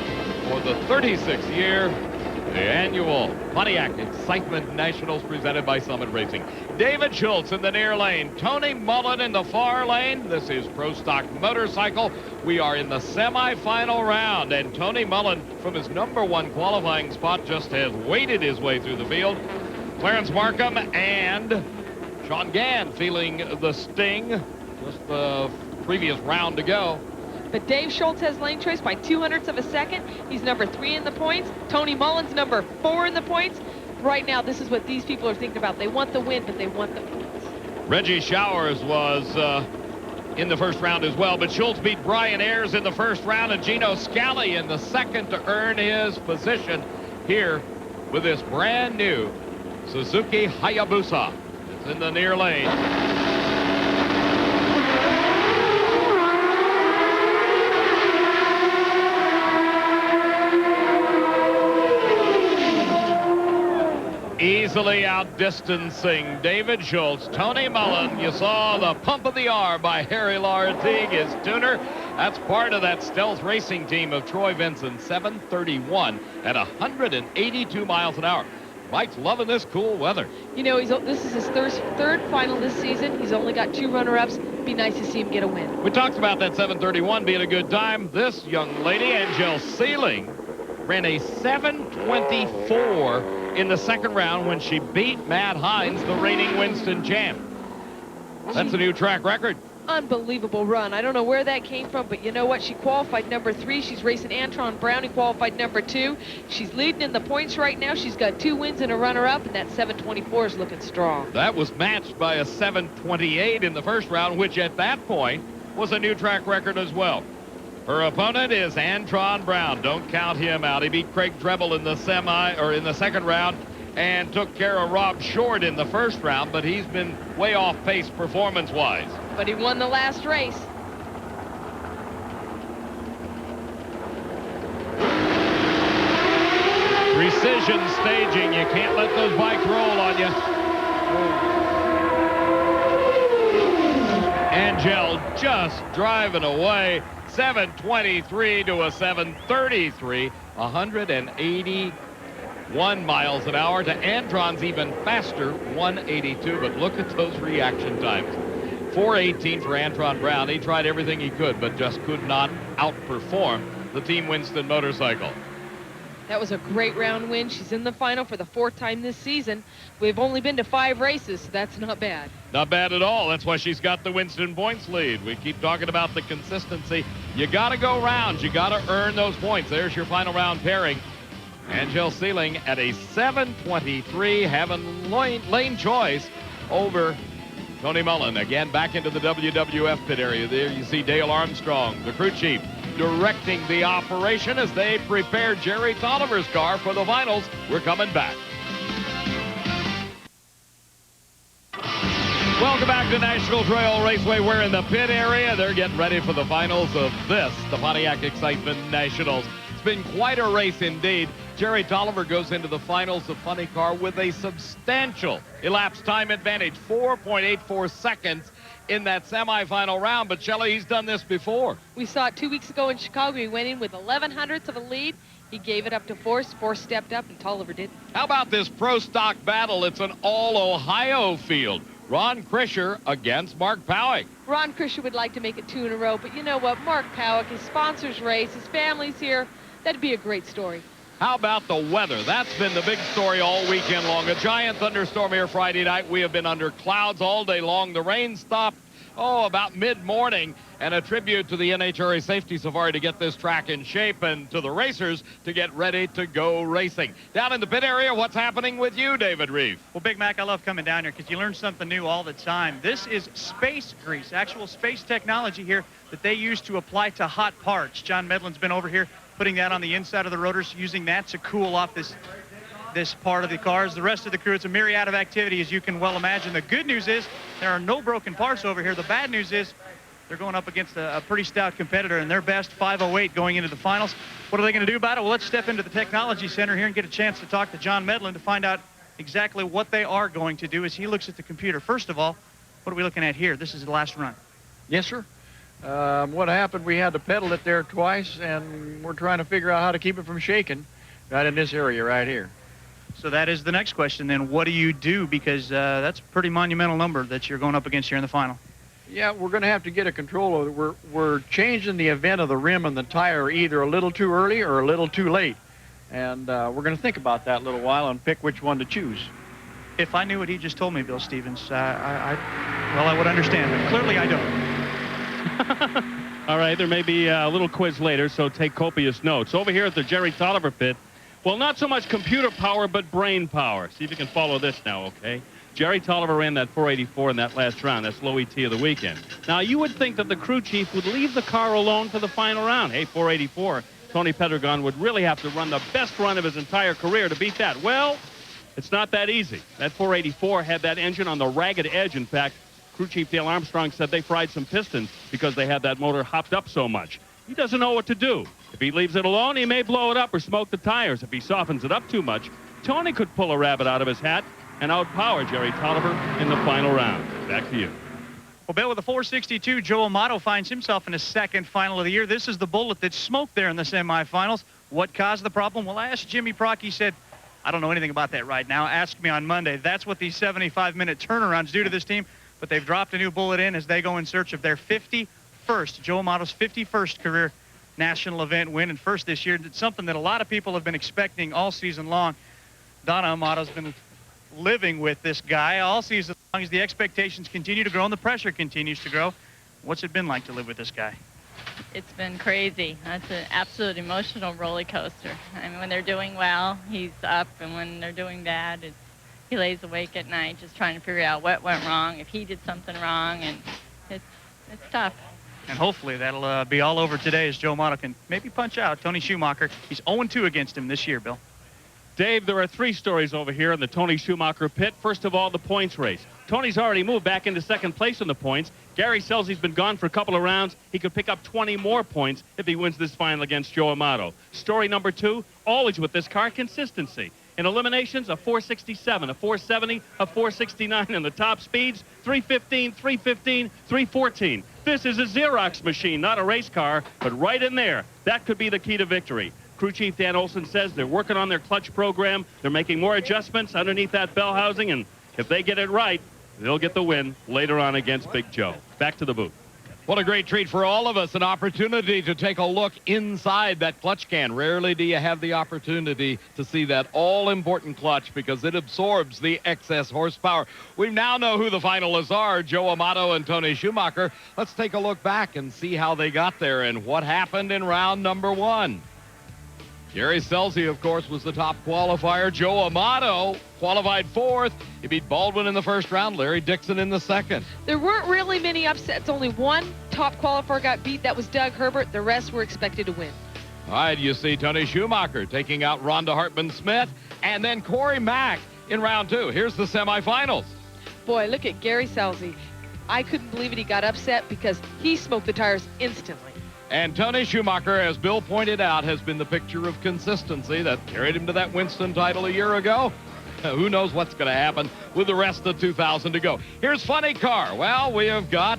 A: for the 36th year, the annual Pontiac Excitement Nationals presented by Summit Racing. David Schultz in the near lane, Tony Mullen in the far lane. This is Pro Stock Motorcycle. We are in the semifinal round, and Tony Mullen, from his #1 qualifying spot, just has waded his way through the field. Clarence Markham and Sean Gann feeling the sting, just the previous round to go.
D: But Dave Schultz has lane choice by 0.02 of a second. He's number 3 in the points. Tony Mullen's number 4 in the points. Right now, this is what these people are thinking about. They want the win, but they want the points.
A: Reggie Showers was in the first round as well, but Schultz beat Brian Ayers in the first round and Gino Scali in the second to earn his position here with this brand new Suzuki Hayabusa. It's in the near lane. Easily outdistancing David Schultz. Tony Mullen, you saw the pump of the arm by Harry Lartigue, his tuner. That's part of that stealth racing team of Troy Vincent, 731 at 182 miles an hour. Mike's loving this cool weather.
D: You know, this is his third final this season. He's only got 2 runner-ups. Be nice to see him get a win.
A: We talked about that 731 being a good time. This young lady, Angel Sealing, ran a 724 in the second round when she beat Matt Hines, the reigning Winston champ. That's a new track record.
D: Unbelievable run. I don't know where that came from, but you know what? She qualified number 3. She's racing Antron Brown. He qualified number 2. She's leading in the points right now. She's got 2 wins and a runner-up, and that 724 is looking strong.
A: That was matched by a 728 in the first round, which at that point was a new track record as well. Her opponent is Antron Brown. Don't count him out. He beat Craig Treble in the second round and took care of Rob Short in the first round, but he's been way off pace performance-wise.
D: But he won the last race.
A: Precision staging. You can't let those bikes roll on you. Angel just driving away. 723 to a 733, 181 miles an hour to Antron's even faster, 182. But look at those reaction times. 418 for Antron Brown. He tried everything he could, but just could not outperform the Team Winston motorcycle.
D: That was a great round win. She's in the final for the 4th time this season. We've only been to 5 races, so that's not bad.
A: Not bad at all. That's why she's got the Winston points lead. We keep talking about the consistency. You got to go rounds. You got to earn those points. There's your final round pairing. Angel Sealing at a 723, having lane choice over Tony Mullen. Again, back into the WWF pit area. There you see Dale Armstrong, the crew chief, directing the operation as they prepare Jerry Tolliver's car for the finals. We're coming back. Welcome back to National Trail Raceway. We're in the pit area. They're getting ready for the finals of the Pontiac Excitement Nationals. It's been quite a race indeed. Jerry Tolliver goes into the finals of Funny Car with a substantial elapsed time advantage, 4.84 seconds in that semifinal round. But Shelley, he's done this before.
D: We saw it 2 weeks ago in Chicago. He went in with 11/100ths of a lead. He gave it up to Force. Force stepped up, and Tolliver did.
A: How about this pro stock battle? It's an all-Ohio field. Ron Krischer against Mark Powick.
D: Ron Krischer would like to make it 2 in a row, but you know what? Mark Powick, his sponsors race, his family's here. That'd be a great story.
A: How about the weather? That's been the big story all weekend long. A giant thunderstorm here Friday night. We have been under clouds all day long. The rain stopped, about mid-morning, and a tribute to the NHRA Safety Safari to get this track in shape and to the racers to get ready to go racing. Down in the pit area, what's happening with you, David Reeve?
F: Well, Big Mac, I love coming down here because you learn something new all the time. This is space grease, actual space technology here that they use to apply to hot parts. John Medlin's been over here putting that on the inside of the rotors, using that to cool off this part of the cars. The rest of the crew, it's a myriad of activity, as you can well imagine. The good news is there are no broken parts over here. The bad news is they're going up against a pretty stout competitor, and their best 5:08 going into the finals. What are they going to do about it? Well, let's step into the technology center here and get a chance to talk to John Medlin to find out exactly what they are going to do as he looks at the computer. First of all, what are we looking at here? This is the last run.
T: Yes, sir. What happened, we had to pedal it there twice, and we're trying to figure out how to keep it from shaking right in this area right here.
F: So that is the next question then. What do you do? Because that's a pretty monumental number that you're going up against here in the final.
T: Yeah, we're going to have to get a control of it. We're changing the event of the rim and the tire either a little too early or a little too late. And we're going to think about that a little while and pick which one to choose.
F: If I knew what he just told me, Bill Stevens, I would understand, but clearly I don't.
B: All right, there may be a little quiz later, so take copious notes. Over here at the Jerry Tolliver pit, well, not so much computer power, but brain power. See if you can follow this now, okay? Jerry Tolliver ran that 484 in that last round. That's low ET of the weekend. Now, you would think that the crew chief would leave the car alone for the final round. Hey, 484, Tony Pedregon would really have to run the best run of his entire career to beat that. Well, it's not that easy. That 484 had that engine on the ragged edge. In fact, crew chief Dale Armstrong said they fried some pistons because they had that motor hopped up so much. He doesn't know what to do. If he leaves it alone, he may blow it up or smoke the tires. If he softens it up too much, Tony could pull a rabbit out of his hat and outpower Jerry Tolliver in the final round. Back to you.
F: Well, Bill, with a 462, Joe Amato finds himself in his second final of the year. This is the bullet that smoked there in the semifinals. What caused the problem? Well, I asked Jimmy Prock. He said, I don't know anything about that right now. Ask me on Monday. That's what these 75-minute turnarounds do to this team. But they've dropped a new bullet in as they go in search of their 51st, Joe Amato's 51st career national event win, and first this year. It's something that a lot of people have been expecting all season long. Donna Amato's been living with this guy all season long as the expectations continue to grow and the pressure continues to grow. What's it been like to live with this guy?
U: It's been crazy. It's an absolute emotional roller coaster. I mean, when they're doing well, he's up, and when they're doing bad, he lays awake at night just trying to figure out what went wrong, if he did something wrong, and it's tough.
F: And hopefully that'll be all over today as Joe Amato can maybe punch out Tony Schumacher. He's 0-2 against him this year, Bill.
B: Dave, there are three stories over here in the Tony Schumacher pit. First of all, the points race. Tony's already moved back into second place in the points. Gary Selzy's been gone for a couple of rounds. He could pick up 20 more points if he wins this final against Joe Amato. Story number two, always with this car, consistency. In eliminations, a 467, a 470, a 469 in the top speeds, 315, 315, 314. This is a Xerox machine, not a race car, but right in there, that could be the key to victory. Crew Chief Dan Olson says they're working on their clutch program. They're making more adjustments underneath that bell housing, and if they get it right, they'll get the win later on against Big Joe. Back to the booth.
A: What a great treat for all of us, an opportunity to take a look inside that clutch can. Rarely do you have the opportunity to see that all-important clutch because it absorbs the excess horsepower. We now know who the finalists are, Joe Amato and Tony Schumacher. Let's take a look back and see how they got there and what happened in round number one. Gary Scelzi, of course, was the top qualifier. Joe Amato qualified 4th. He beat Baldwin in the first round, Larry Dixon in the second.
D: There weren't really many upsets. Only one top qualifier got beat. That was Doug Herbert. The rest were expected to win.
A: All right, you see Tony Schumacher taking out Rhonda Hartman-Smith, and then Corey Mack in round 2. Here's the semifinals.
D: Boy, look at Gary Scelzi. I couldn't believe it. He got upset because he smoked the tires instantly.
A: And Tony Schumacher, as Bill pointed out, has been the picture of consistency that carried him to that Winston title a year ago. Who knows what's going to happen with the rest of 2000 to go. Here's Funny Car. Well, we have got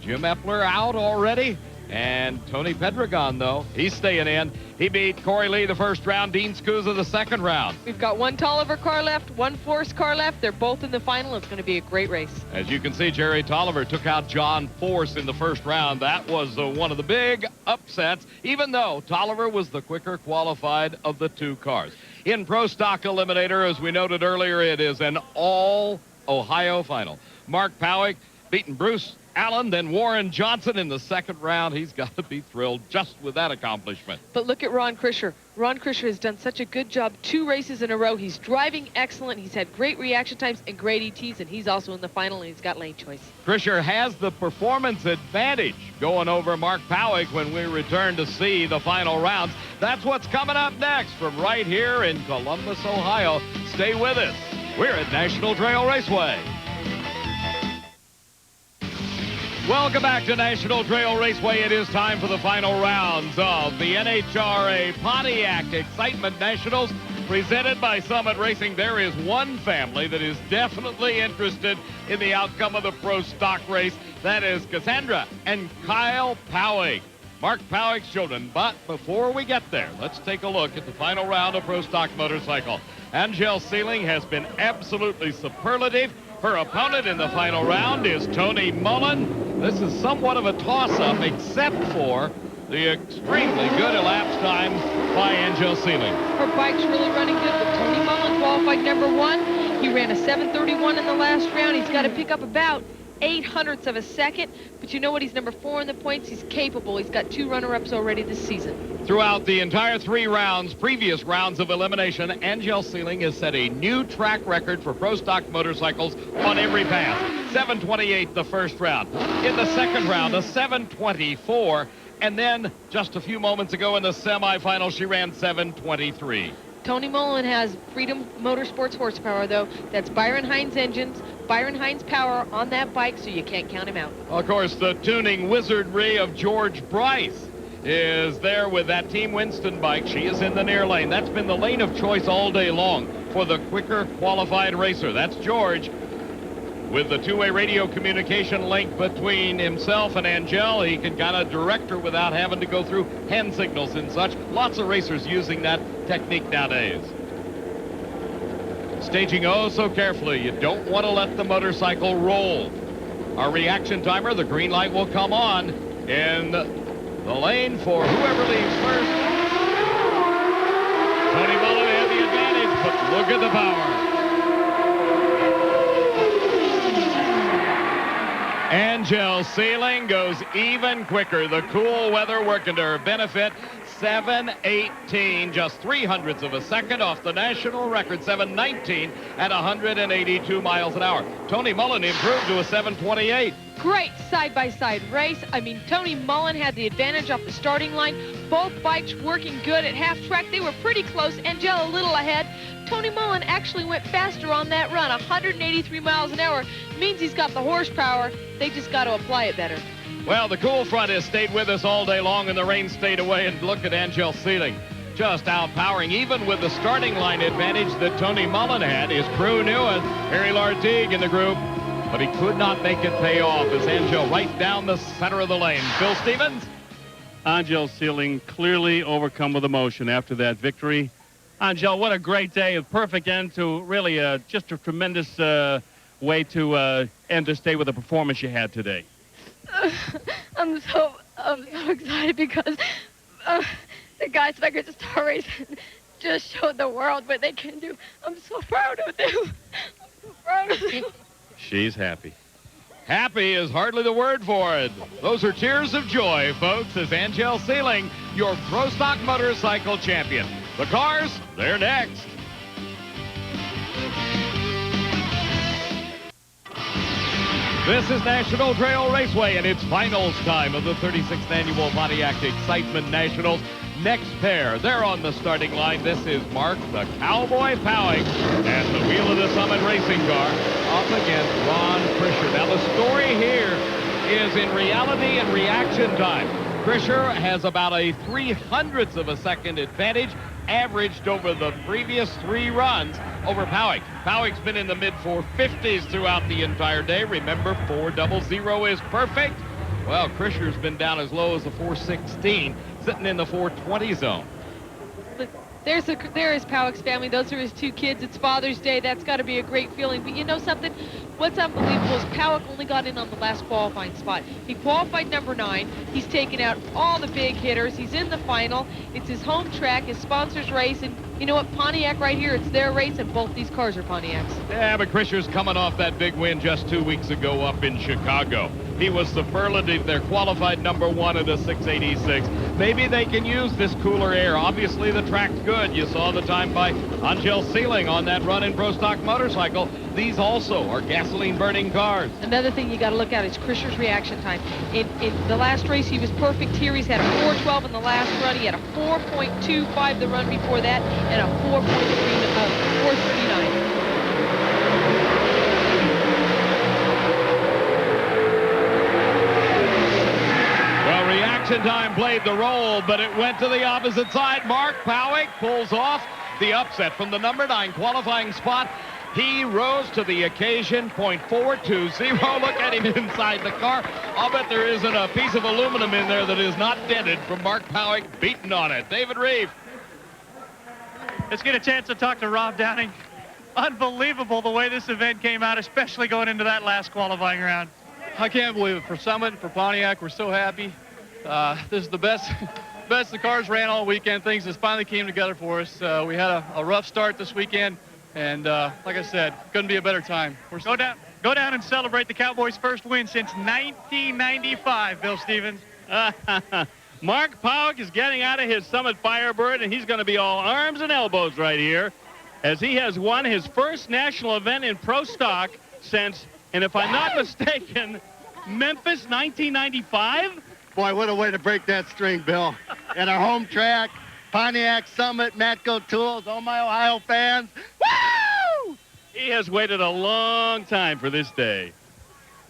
A: Jim Epler out already. And Tony Pedregon, though, he's staying in. He beat Corey Lee the first round, Dean Scusa the second round.
D: We've got one Tolliver car left, one Force car left. They're both in the final. It's going to be a great race.
A: As you can see, Jerry Tolliver took out John Force in the first round. That was one of the big upsets, even though Tolliver was the quicker qualified of the 2 cars. In Pro Stock Eliminator, as we noted earlier, it is an all-Ohio final. Mark Powick beating Bruce Allen, then Warren Johnson in the second round. He's got to be thrilled just with that accomplishment.
D: But look at Ron Krischer. Ron Krischer has done such a good job 2 races in a row. He's driving excellent. He's had great reaction times and great ETs, and he's also in the final, and he's got lane choice.
A: Krischer has the performance advantage going over Mark Powick when we return to see the final rounds. That's what's coming up next from right here in Columbus, Ohio. Stay with us. We're at National Trail Raceway. Welcome back to National Trail Raceway. It is time for the final rounds of the NHRA Pontiac Excitement Nationals presented by Summit Racing. There is one family that is definitely interested in the outcome of the Pro Stock race. That is Cassandra and Kyle Powick, Mark Powick's children. But before we get there, let's take a look at the final round of Pro Stock Motorcycle. Angel Seeling has been absolutely superlative. Her opponent in the final round is Tony Mullen. This is somewhat of a toss-up, except for the extremely good elapsed time by Angel Seeling.
D: Her bike's really running good, but Tony Mullen qualified number 1. He ran a 7:31 in the last round. He's got to pick up about 0.08 of a second, but you know what? He's number 4 in the points. He's capable. He's got 2 runner-ups already this season.
A: Throughout the entire 3 rounds, previous rounds of elimination, Angel Seeling has set a new track record for Pro Stock motorcycles on every pass. 7:28 the first round. In the second round, a 7:24, and then just a few moments ago in the semifinal, she ran 7:23.
D: Tony Mullen has Freedom Motorsports horsepower, though. That's Byron Hines engines, Byron Hines power on that bike, so you can't count him out.
A: Of course, the tuning wizardry of George Bryce is there with that Team Winston bike. She is in the near lane. That's been the lane of choice all day long for the quicker qualified racer. That's George. With the 2-way radio communication link between himself and Angel, he can kind of direct her without having to go through hand signals and such. Lots of racers using that technique nowadays. Staging oh so carefully. You don't want to let the motorcycle roll. Our reaction timer, the green light will come on in the lane for whoever leaves first. Tony Mullen had the advantage, but look at the power. Angel Seeling goes even quicker. The cool weather working to her benefit. 7:18, just 0.03 of a second off the national record. 7:19 at 182 miles an hour. Tony Mullen improved to a 7:28.
D: Great side-by-side race. I mean, Tony Mullen had the advantage off the starting line. Both bikes working good at half-track. They were pretty close. Angel a little ahead. Tony Mullen actually went faster on that run. 183 miles an hour means he's got the horsepower. They just got to apply it better.
A: Well, the cool front has stayed with us all day long, and the rain stayed away. And look at Angel Seeling, just outpowering, even with the starting line advantage that Tony Mullen had. His crew knew it. Harry Lartigue in the group, but he could not make it pay off as Angel right down the center of the lane. Phil Stevens?
B: Angel Seeling clearly overcome with emotion after that victory. Angel, what a great day. A perfect end to really just a tremendous way to end this day with the performance you had today.
C: I'm so excited because the guys back at the Star Racing just showed the world what they can do. I'm so proud of them. I'm so proud of them.
A: She's happy. Happy is hardly the word for it. Those are tears of joy, folks, as Angel Seeling your Pro Stock Motorcycle champion. The cars, they're next. This is National Trail Raceway and it's finals time of the 36th Annual Pontiac Excitement Nationals. Next pair, they're on the starting line. This is Mark the Cowboy Powing at the wheel of the Summit racing car up against Ron Krischer. Now the story here is in reality and reaction time. Krischer has about a 0.03 of a second advantage, averaged over the previous 3 runs over Powing. Powing's been in the mid-450s throughout the entire day. Remember, 400 is perfect. Well, Krischer's been down as low as a 416, sitting in the 420 zone.
D: But there is Powix's family. Those are his 2 kids. It's Father's Day. That's got to be a great feeling. But you know something? What's unbelievable is Powix only got in on the last qualifying spot. He qualified number 9. He's taken out all the big hitters. He's in the final. It's his home track, his sponsors race, and you know what? Pontiac right here, it's their race, and both these cars are Pontiacs.
A: Yeah, but Krischer's coming off that big win just 2 weeks ago up in Chicago. He was superlative. They're qualified number 1 at a 686. Maybe they can use this cooler air. Obviously, the track's good. You saw the time by Angel Seeling on that run in Pro Stock Motorcycle. These also are gasoline-burning cars.
D: Another thing you got to look at is Krischer's reaction time. In the last race, he was perfect here. He's had a 412 in the last run. He had a 4.25 the run before that, and a 439.
A: Reaction time played the role, but it went to the opposite side. Mark Powing pulls off the upset from the number 9 qualifying spot. He rose to the occasion, .420. Look at him inside the car. I'll bet there isn't a piece of aluminum in there that is not dented from Mark Powing beating on it. David Reeve.
F: Let's get a chance to talk to Rob Downing. Unbelievable the way this event came out, especially going into that last qualifying round.
E: I can't believe it. For Summit and for Pontiac, we're so happy. This is the best the cars ran all weekend. Things just finally came together for us. We had a rough start this weekend, and like I said, couldn't be a better time.
F: Go down and celebrate the Cowboys' first win since 1995, Bill Stevens.
B: Mark Powing is getting out of his Summit Firebird, and he's going to be all arms and elbows right here as he has won his first national event in Pro Stock since, and if I'm not mistaken, Memphis 1995?
V: Boy, what a way to break that string, Bill. And our home track, Pontiac Summit, Matco Tools, all my Ohio fans. Woo!
B: He has waited a long time for this day.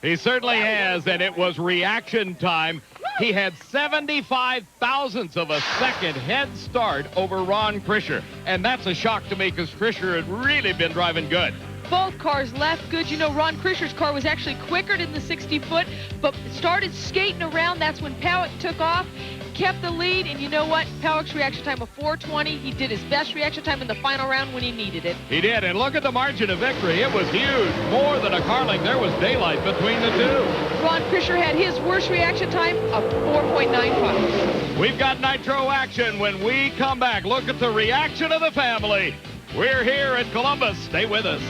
A: He certainly has, and it was reaction time. He had 75 thousandths of a second head start over Ron Krischer, and that's a shock to me because Krischer had really been driving good.
D: Both cars left good. You know, Ron Krischer's car was actually quicker than the 60-foot, but started skating around. That's when Powing took off, kept the lead, and you know what? Powing's reaction time of 420. He did his best reaction time in the final round when he needed it.
A: He did, and look at the margin of victory. It was huge. More than a car length. There was daylight between the two.
D: Ron Krischer had his worst reaction time of 4.95.
A: We've got nitro action when we come back. Look at the reaction of the family. We're here at Columbus. Stay with us.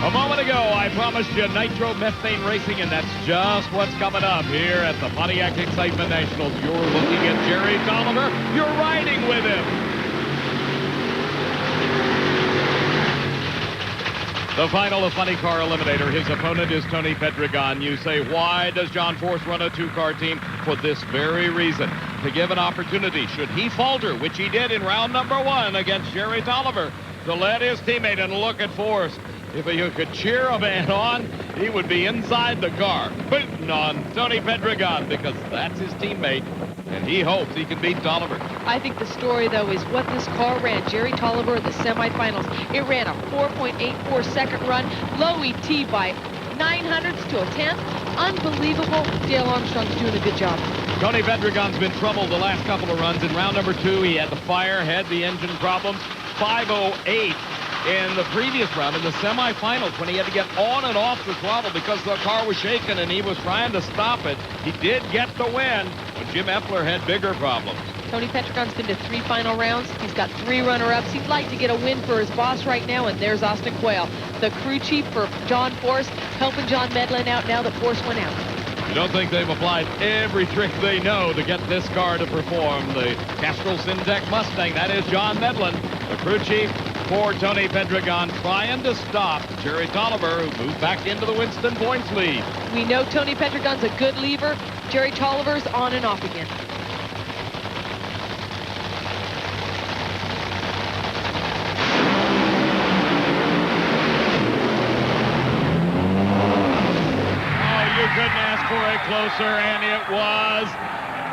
A: A moment ago, I promised you nitromethane racing, and that's just what's coming up here at the Pontiac Excitement Nationals. You're looking at Jerry Tolliver. You're riding with him. The final of Funny Car Eliminator. His opponent is Tony Pedregon. You say, why does John Force run a 2-car team? For this very reason. To give an opportunity, should he falter, which he did in round number 1 against Jerry Tolliver, to let his teammate, and look at Force. If you could cheer a man on, he would be inside the car, booting on Tony Pedregon because that's his teammate, and he hopes he can beat Tolliver.
D: I think the story, though, is what this car ran. Jerry Tolliver in the semifinals. It ran a 4.84 second run, low ET by 900ths to a 10th. Unbelievable. Dale Armstrong's doing a good job.
A: Tony Pedregon's been troubled the last couple of runs. In round number 2, he had the fire, had the engine problems. 508 in the previous round, in the semifinals, when he had to get on and off the throttle because the car was shaking and he was trying to stop it. He did get the win, but Jim Epler had bigger problems.
D: Tony Pedregon's been to 3 final rounds. He's got 3 runner-ups. He'd like to get a win for his boss right now, and there's Austin Quayle, the crew chief for John Force, helping John Medlin out now that Force went out.
A: You don't think they've applied every trick they know to get this car to perform? The Castrol Syntec Mustang, that is John Medlin, the crew chief for Tony Pedregon, trying to stop Jerry Tolliver, who moved back into the Winston points lead.
D: We know Tony Pedregon's a good lever. Jerry Tolliver's on and off again.
A: Couldn't ask for a closer, and it was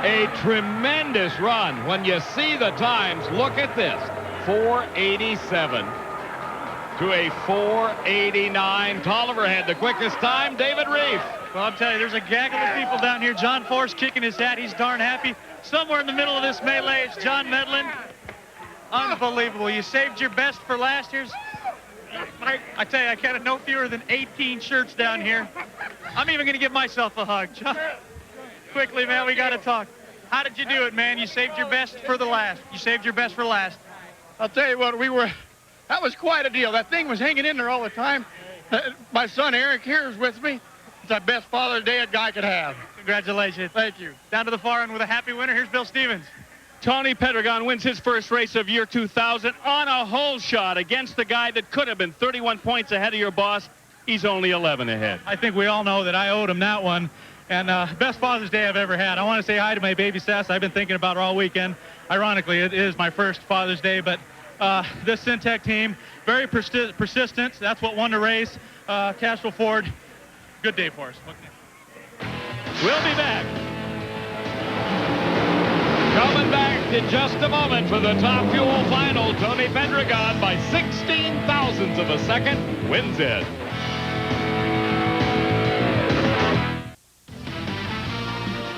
A: a tremendous run. When you see the times, look at this. 487 to a 489. Tolliver had the quickest time. David Reef.
F: Well, I'll tell you, there's a gaggle of people down here. John Force kicking his hat. He's darn happy. Somewhere in the middle of this melee is John Medlin. Unbelievable. You saved your best for last year's. I tell you, I counted no fewer than 18 shirts down here. I'm even going to give myself a hug. John, quickly, man, we got to talk. How did you do it, man? You saved your best for the last. You saved your best for last.
T: I'll tell you what, that was quite a deal. That thing was hanging in there all the time. My son Eric here is with me. It's the best Father's Day a guy could have.
F: Congratulations.
T: Thank you.
F: Down to the far end with a happy winner. Here's Bill Stevens.
B: Tony Pedregon wins his first race of year 2000 on a hole shot against the guy that could have been 31 points ahead of your boss. He's only 11 ahead.
K: I think we all know that I owed him that one. And best Father's Day I've ever had. I want to say hi to my baby Sass. I've been thinking about her all weekend. Ironically, it is my first Father's Day, but this Syntec team, very persistent. That's what won the race. Castrol Ford, good day for us.
A: We'll be back. Coming back in just a moment for the Top Fuel final. Tony Pedregon, by 16 thousandths of a second, wins it.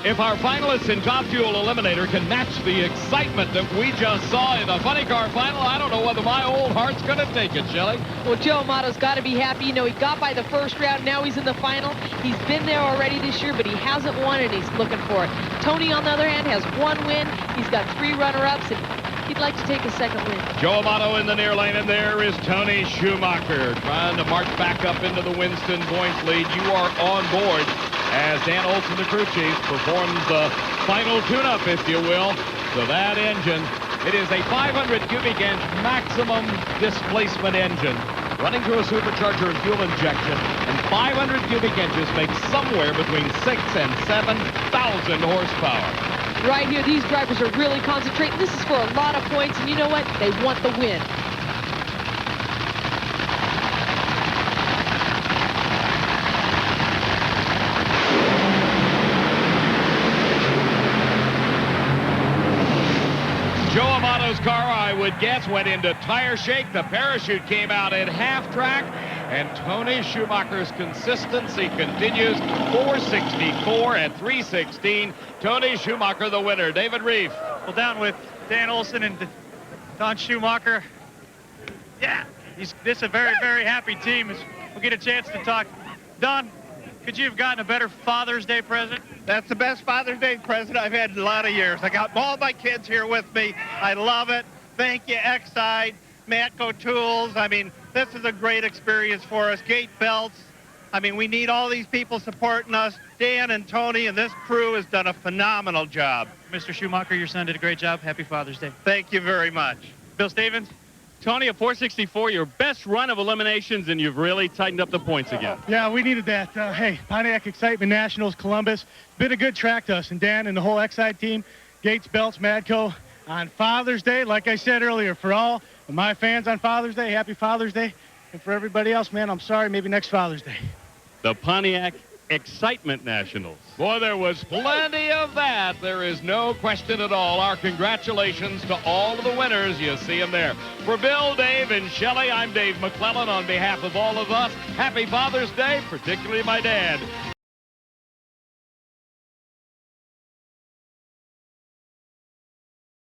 A: If our finalists in Top Fuel Eliminator can match the excitement that we just saw in the funny car final, I don't know whether my old heart's going to take it, Shelley.
D: Well, Joe Amato's got to be happy. You know, he got by the first round. Now he's in the final. He's been there already this year, but he hasn't won, and he's looking for it. Tony, on the other hand, has one win. He's got 3 runner-ups, and he'd like to take a second win.
A: Joe Amato in the near lane, and there is Tony Schumacher trying to march back up into the Winston points lead. You are on board as Dan Olson, the crew chief, performs the final tune-up, if you will, to that engine. It is a 500 cubic inch maximum displacement engine running through a supercharger and fuel injection, and 500 cubic inches makes somewhere between 6,000 and 7,000 horsepower.
D: Right here, these drivers are really concentrating. This is for a lot of points, and you know what? They want the win.
A: Joe Amato's car, I would guess, went into tire shake. The parachute came out at half track, and Tony Schumacher's consistency continues. 464 at 316. Tony Schumacher, the winner. David Reef.
F: Well, down with Dan Olson and Don Schumacher. Yeah, this is a very, very happy team. We'll get a chance to talk. Don, could you have gotten a better Father's Day present?
T: That's the best Father's Day present I've had in a lot of years. I got all my kids here with me. I love it. Thank you, Exide, Matco Tools. I mean, this is a great experience for us. Gate Belts. I mean, we need all these people supporting us. Dan and Tony and this crew has done a phenomenal job.
F: Mr. Schumacher, your son did a great job. Happy Father's Day.
T: Thank you very much.
F: Bill Stevens?
B: Tony, a 464, your best run of eliminations, and you've really tightened up the points again.
R: Yeah, we needed that. Hey, Pontiac Excitement Nationals, Columbus. Been a good track to us, and Dan and the whole Exide team, Gates, Belts, Madco, on Father's Day, like I said earlier, for all of my fans on Father's Day, happy Father's Day. And for everybody else, man, I'm sorry, maybe next Father's Day.
B: The Pontiac Excitement Nationals.
A: Boy, there was plenty of that. There is no question at all. Our congratulations to all of the winners. You see them there. For Bill, Dave, and Shelley, I'm Dave McClellan. On behalf of all of us, happy Father's Day, particularly my dad.